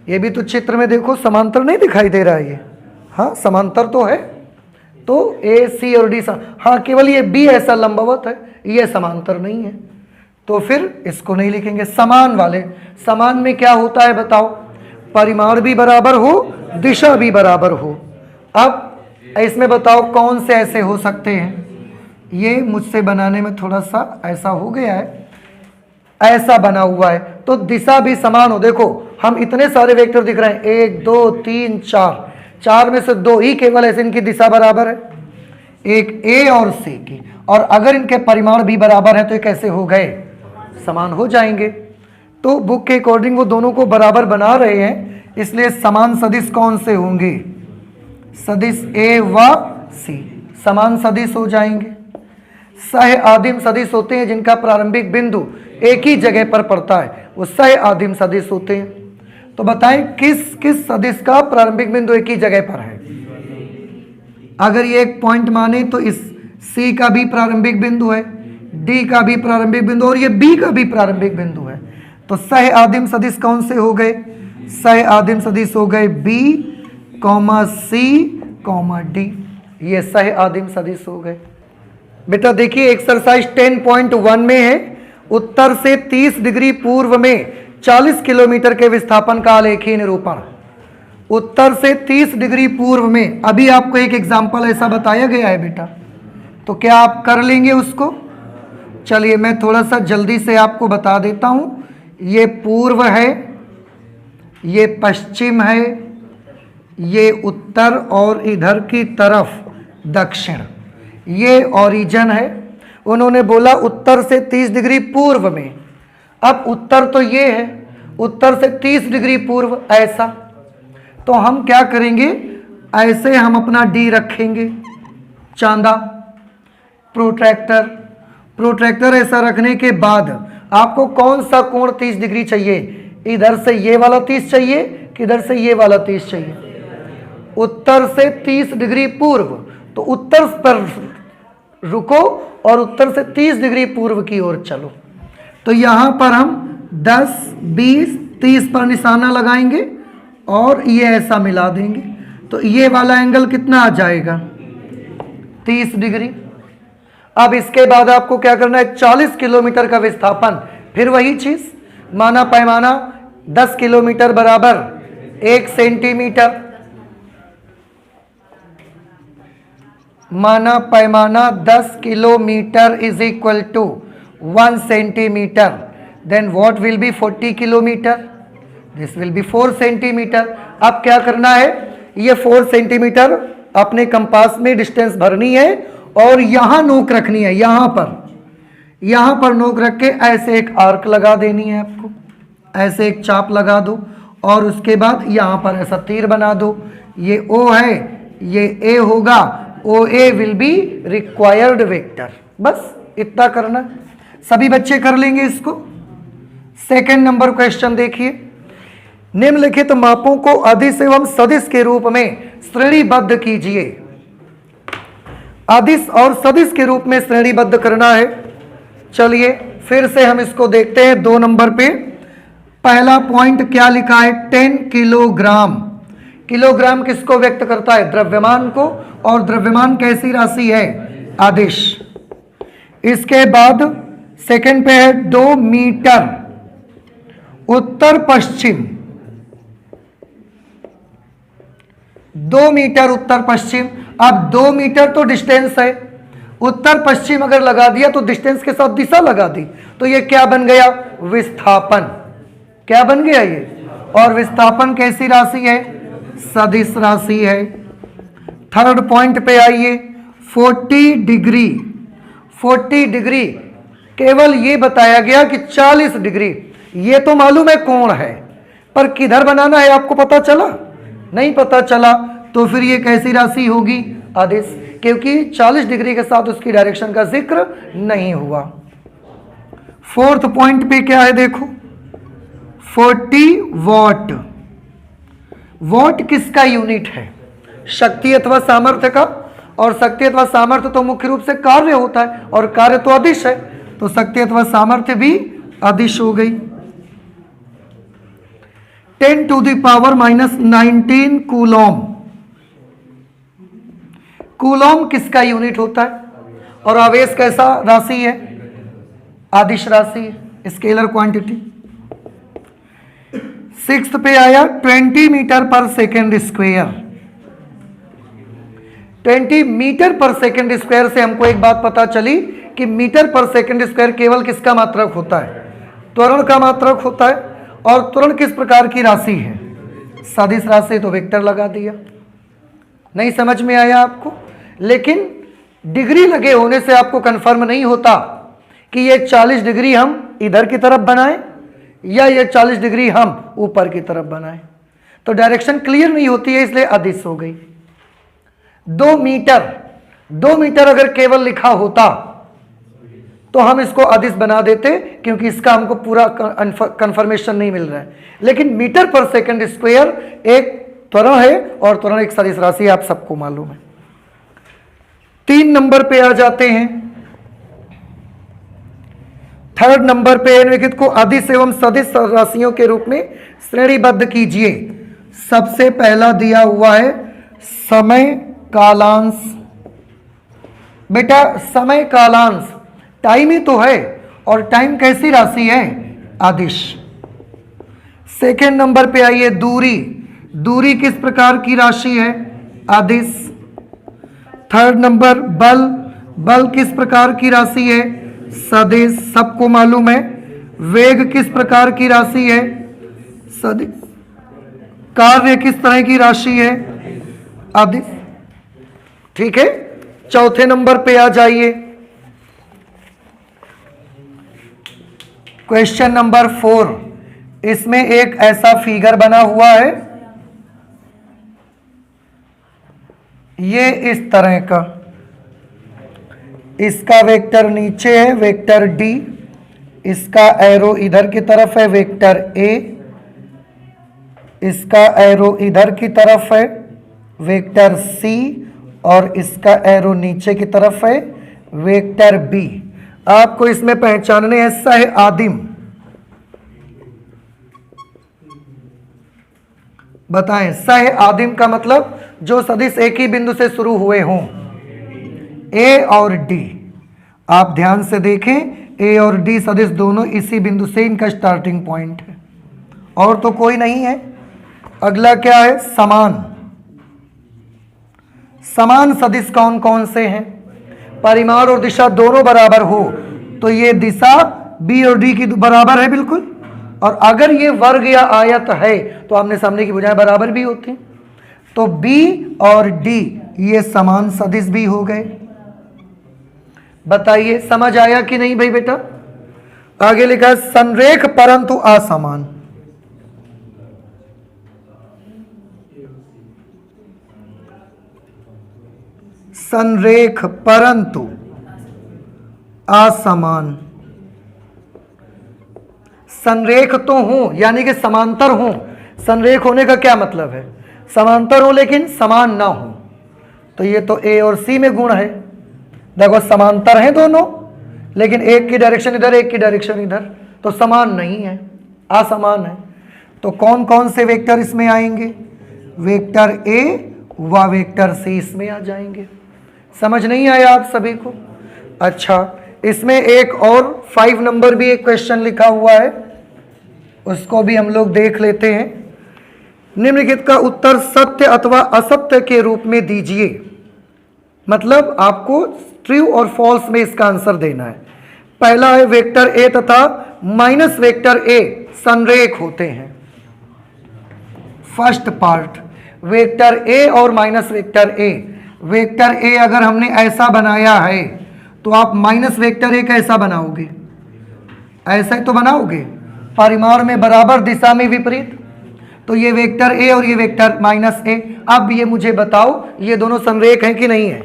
ये भी तो चित्र में देखो समांतर नहीं दिखाई दे रहा है ये? हाँ समांतर तो है। तो ए सी और डी हाँ, केवल ये बी ऐसा लंबवत है, ये समांतर नहीं है। तो फिर इसको नहीं लिखेंगे। समान वाले, समान में क्या होता है बताओ? परिमाण भी बराबर हो, दिशा भी बराबर हो। अब इसमें बताओ कौन से ऐसे हो सकते हैं? ये मुझसे बनाने में थोड़ा सा ऐसा हो गया है, ऐसा बना हुआ है तो दिशा भी समान हो। देखो हम इतने सारे वेक्टर दिख रहे हैं, 1 2 3 4, 4 में से 2 ही केवल ऐसे इनकी दिशा बराबर है, एक ए और सी की। और अगर इनके परिमाण भी बराबर है तो ये कैसे हो गए? समान हो जाएंगे। तो बुक के अकॉर्डिंग वो दोनों को बराबर बना रहे हैं, इसलिए समान सदिश कौन से होंगे? सदिश ए व सी समान सदिश हो जाएंगे। सह आदिम सदिश होते हैं जिनका प्रारंभिक बिंदु एक ही जगह पर पड़ता है, वो सह आदिम सदिश होते हैं। तो बताएं किस किस सदिश का प्रारंभिक बिंदु एक ही जगह पर है? अगर ये एक पॉइंट माने तो इस सी का भी प्रारंभिक बिंदु है, डी का भी प्रारंभिक बिंदु और ये बी का भी प्रारंभिक बिंदु है। तो सह आदिम सदिश कौन से हो गए? सह आदिम सदिश हो गए B comma C comma D, ये सह आदिम सदिश हो गए। बेटा देखिए एक्सरसाइज 10.1 में है, उत्तर से 30 डिग्री पूर्व में 40 किलोमीटर के विस्थापन का आलेखीय निरूपण। उत्तर से 30 डिग्री पूर्व में, अभी आपको एक एग्जाम्पल ऐसा बताया गया है बेटा, तो क्या आप कर लेंगे उसको? चलिए मैं थोड़ा सा जल्दी से आपको बता देता हूँ। ये पूर्व है, ये पश्चिम है, ये उत्तर और इधर की तरफ दक्षिण, ये ओरिजिन है। उन्होंने बोला उत्तर से 30 डिग्री पूर्व में। अब उत्तर तो ये है, उत्तर से 30 डिग्री पूर्व ऐसा, तो हम क्या करेंगे? ऐसे हम अपना डी रखेंगे, चांदा प्रोट्रैक्टर ऐसा रखने के बाद आपको कौन सा कोण 30 डिग्री चाहिए? इधर से ये वाला 30 चाहिए कि इधर से ये वाला 30 चाहिए? उत्तर से 30 डिग्री पूर्व, तो उत्तर पर रुको और उत्तर से 30 डिग्री पूर्व की ओर चलो। तो यहाँ पर हम 10 20 30 पर निशाना लगाएंगे और ये ऐसा मिला देंगे, तो ये वाला एंगल कितना आ जाएगा? 30 डिग्री। अब इसके बाद आपको क्या करना है? 40 किलोमीटर का विस्थापन, फिर वही चीज, माना पैमाना 10 किलोमीटर बराबर 1 सेंटीमीटर, माना पैमाना 10 kilometre is equal to 1 centimetre, then what will be 40 kilometre, this will be 4 centimetre. अब क्या करना है? ये 4 सेंटीमीटर अपने कंपास में डिस्टेंस भरनी है और यहाँ नोक रखनी है, यहाँ पर नोक रख के ऐसे एक आर्क लगा देनी है आपको, ऐसे एक चाप लगा दो और उसके बाद यहाँ पर ऐसा तीर बना दो। ये O है, ये A होगा, OA will be required vector. बस इतना करना, सभी बच्चे कर लेंगे इसको। सेकंड नंबर क्वेश्चन देखिए, निम्नलिखित मापों को अदिश एवं सदिश के रूप में श्रेणीबद्ध कीजिए। अदिश और सदिश के रूप में श्रेणीबद्ध करना है। चलिए फिर से हम इसको देखते हैं। 2 नंबर पे पहला पॉइंट क्या लिखा है? 10 किलोग्राम किलोग्राम किसको व्यक्त करता है? द्रव्यमान को। और द्रव्यमान कैसी राशि है? अदिश। इसके बाद सेकंड पे है 2 मीटर उत्तर पश्चिम। 2 मीटर उत्तर पश्चिम। अब 2 मीटर तो डिस्टेंस है, उत्तर पश्चिम अगर लगा दिया तो डिस्टेंस के साथ दिशा लगा दी, तो ये क्या बन गया? विस्थापन। क्या बन गया ये? और विस्थापन कैसी राशि है? सदिश राशि है। थर्ड पॉइंट पे आइए, 40 डिग्री। 40 डिग्री केवल ये बताया गया कि 40 डिग्री, ये तो मालूम है कोण है, पर किधर बनाना है आपको पता चला? नहीं पता चला। तो फिर ये कैसी राशि होगी? अदिश, क्योंकि 40 डिग्री के साथ उसकी डायरेक्शन का जिक्र नहीं हुआ। फोर्थ पॉइंट पे क्या है देखो, 40 वॉट। वॉट किसका यूनिट है? शक्ति अथवा सामर्थ्य का। और शक्ति अथवा सामर्थ्य तो मुख्य रूप से कार्य होता है, और कार्य तो अदिश है, तो शक्ति अथवा सामर्थ्य भी अदिश हो गई। 10⁻⁻19 कूलॉम। कूलॉम किसका यूनिट होता है? और आवेश कैसा राशि है? आदिश राशि है, स्केलर क्वांटिटी। 6th पे आया 20 मीटर पर सेकेंड स्क्वायर। 20 मीटर पर सेकेंड स्क्वायर से हमको एक बात पता चली कि मीटर पर सेकेंड स्क्वायर केवल किसका मात्रक होता है? त्वरण का मात्रक होता है। और त्वरण किस प्रकार की राशि है? सदिश राशि। तो वेक्टर लगा दिया। नहीं समझ में आया आपको? लेकिन डिग्री लगे होने से आपको कंफर्म नहीं होता कि ये 40 डिग्री हम इधर की तरफ बनाएं या ये 40 डिग्री हम ऊपर की तरफ बनाएं, तो डायरेक्शन क्लियर नहीं होती है, इसलिए अदिश हो गई। 2 मीटर अगर केवल लिखा होता तो हम इसको अदिश बना देते, क्योंकि इसका हमको पूरा कंफर्मेशन नहीं मिल रहा है। लेकिन मीटर पर सेकंड स्क्वायर एक त्वरण है, और त्वरण एक सदिश राशि, आप सबको मालूम है। 3 नंबर पे आ जाते हैं। थर्ड नंबर पे निम्नलिखित को अदिश एवं सदिश राशियों के रूप में श्रेणीबद्ध कीजिए। सबसे पहला दिया हुआ है समय कालांश। बेटा समय कालांश टाइम ही तो है, और टाइम कैसी राशि है? अदिश। सेकेंड नंबर पे आइए दूरी। दूरी किस प्रकार की राशि है? अदिश। थर्ड नंबर बल। बल किस प्रकार की राशि है? सदिश, सबको मालूम है। वेग किस प्रकार की राशि है? सदिश। कार्य किस तरह की राशि है? अदिश। ठीक है। चौथे नंबर पे आ जाइए, क्वेश्चन नंबर 4। इसमें एक ऐसा फिगर बना हुआ है, ये इस तरह का, इसका वेक्टर नीचे है वेक्टर डी, इसका एरो इधर की तरफ है वेक्टर ए, इसका एरो इधर की तरफ है वेक्टर सी, और इसका एरो नीचे की तरफ है वेक्टर बी। आपको इसमें पहचानने हैं सह आदिम। बताएं, सह आदिम का मतलब जो सदिश एक ही बिंदु से शुरू हुए हों, ए और डी। आप ध्यान से देखें, ए और डी सदिश दोनों इसी बिंदु से इनका स्टार्टिंग पॉइंट है, और तो कोई नहीं है। अगला क्या है? समान। समान सदिश कौन कौन से हैं? परिमाण और दिशा दोनों बराबर हो, तो ये दिशा बी और डी की बराबर है बिल्कुल। और अगर ये वर्ग या आयत है तो आमने सामने की भुजाएं बराबर भी होती हैं, तो बी और डी ये समान सदिश भी हो गए। बताइए समझ आया कि नहीं भाई बेटा? आगे लिखा है संरेख परंतु असमान। संरेख परंतु असमान। संरेख तो हूं यानी कि समांतर हूं। संरेख होने का क्या मतलब है? समांतर हो लेकिन समान ना हो। तो ये तो ए और सी में गुण है। देखो समांतर हैं दोनों, लेकिन एक की डायरेक्शन इधर एक की डायरेक्शन इधर, तो समान नहीं है, असमान है। तो कौन कौन से वेक्टर इसमें आएंगे? वेक्टर ए व वेक्टर सी इसमें आ जाएंगे। समझ नहीं आया आप सभी को? अच्छा, इसमें एक और 5 नंबर भी एक क्वेश्चन लिखा हुआ है, उसको भी हम लोग देख लेते हैं। निम्नलिखित का उत्तर सत्य अथवा असत्य के रूप में दीजिए। मतलब आपको ट्रू और फॉल्स में इसका आंसर देना है। पहला है वेक्टर ए तथा माइनस वेक्टर ए संरेख होते हैं। फर्स्ट पार्ट, वेक्टर ए और minus vector A. Vector A अगर हमने ऐसा बनाया है तो आप माइनस वेक्टर ए कैसा बनाओगे? ऐसा ही तो बनाओगे, परिमाण में बराबर, दिशा में विपरीत। तो ये वेक्टर ए और ये वेक्टर माइनस ए। अब ये मुझे बताओ, ये दोनों संरेख हैं कि नहीं है?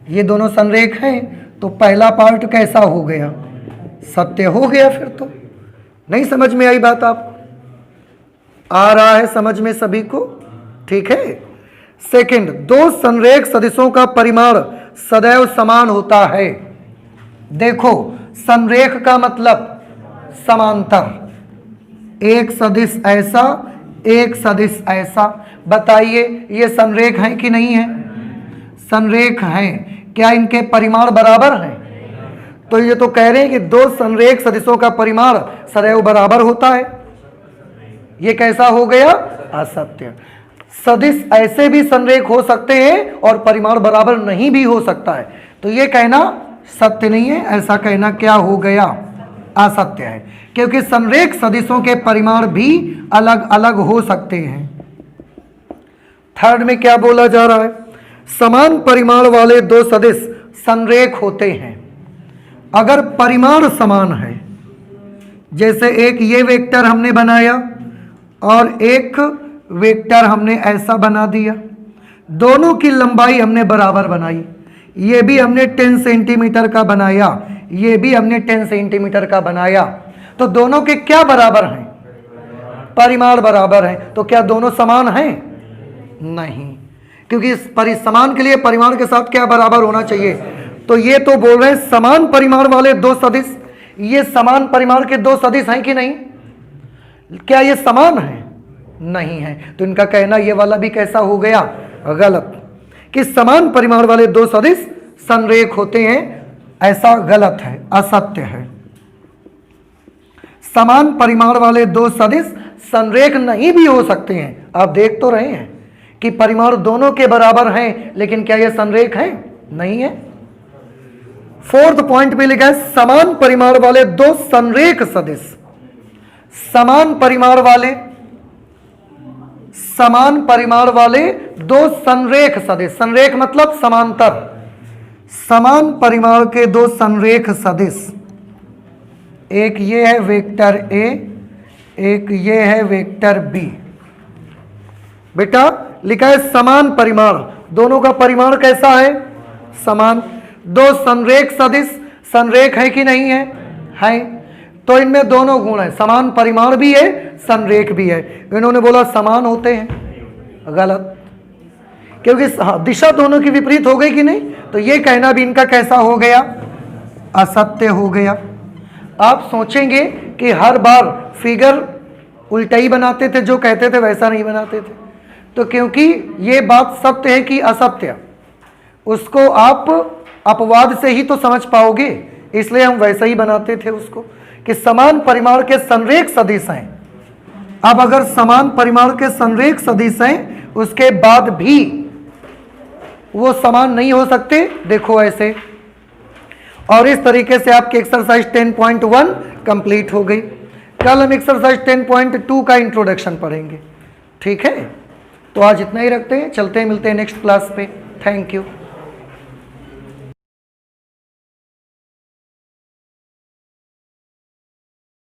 ये दोनों संरेख हैं, तो पहला पार्ट कैसा हो गया? सत्य हो गया। फिर तो नहीं समझ में आई बात? आपको आ रहा है समझ में सभी को? ठीक है। सेकंड, दो संरेख सदिशों का परिमाण सदैव समान होता है। देखो, संरेख का मतलब समांतर। एक सदिश ऐसा, एक सदिश ऐसा। बताइए ये संरेख हैं कि नहीं है? संरेख हैं। क्या इनके परिमाण बराबर हैं? तो ये तो कह रहे हैं कि दो संरेख सदिशों का परिमाण सदैव बराबर होता है। ये कैसा हो गया? असत्य। सदिश ऐसे भी संरेख हो सकते हैं और परिमाण बराबर नहीं भी हो सकता है। तो ये कहना सत्य नहीं है, ऐसा कहना क्या हो गया? असत्य है, क्योंकि संरेख सदिशों के परिमाण भी अलग अलग हो सकते हैं। थर्ड में क्या बोला जा रहा है? समान परिमाण वाले दो सदिश संरेख होते हैं अगर परिमाण समान है। जैसे एक ये वेक्टर हमने बनाया और एक वेक्टर हमने ऐसा बना दिया, दोनों की लंबाई हमने बराबर बनाई। ये भी हमने 10 सेंटीमीटर का बनाया, ये भी हमने 10 सेंटीमीटर का बनाया, तो दोनों के क्या बराबर हैं? परिमाण बराबर हैं। तो क्या दोनों समान हैं? नहीं, क्योंकि इस समान के लिए परिमाण के साथ क्या बराबर होना चाहिए? तो ये तो बोल रहे हैं समान परिमाण वाले दो सदिश। ये समान परिमाण के दो सदिश हैं कि नहीं? क्या ये समान है? नहीं है। तो इनका कहना ये वाला भी कैसा हो गया? गलत। कि समान परिमाण वाले दो सदिश संरेख होते हैं, ऐसा गलत है, असत्य है। समान परिमाण वाले दो सदिश संरेख नहीं भी हो सकते हैं। आप देख तो रहे हैं कि परिमाण दोनों के बराबर हैं, लेकिन क्या ये संरेख है? नहीं है। फोर्थ पॉइंट में लिखा है समान परिमाण वाले दो संरेख सदिश। समान परिमाण वाले दो संरेख सदिश। संरेख मतलब समांतर। समान परिमाण के दो संरेख सदिश, एक ये है वेक्टर ए, एक ये है वेक्टर बी। बेटा लिखा है समान परिमाण, दोनों का परिमाण कैसा है? समान। दो संरेख सदिश संरेख है कि नहीं है? है। तो इनमें दोनों गुण है, समान परिमाण भी है, संरेख भी है। इन्होंने बोला समान होते हैं, गलत, क्योंकि दिशा दोनों की विपरीत हो गई कि नहीं? तो ये कहना भी इनका कैसा हो गया? असत्य हो गया। आप सोचेंगे कि हर बार फिगर उल्टा ही बनाते थे, जो कहते थे वैसा नहीं बनाते थे। तो क्योंकि ये बात सत्य है कि असत्य, उसको आप अपवाद से ही तो समझ पाओगे, इसलिए हम वैसा ही बनाते थे उसको, कि समान परिमाण के संरेख सदिश हैं। अब अगर समान परिमाण के संरेख सदिश हैं, उसके बाद भी वो समान नहीं हो सकते, देखो ऐसे। और इस तरीके से आपकी एक्सरसाइज 10.1 कंप्लीट हो गई। कल हम एक्सरसाइज 10.2 का इंट्रोडक्शन पढ़ेंगे। ठीक है, तो आज इतना ही रखते हैं, चलते हैं, मिलते हैं नेक्स्ट क्लास पे। Thank you.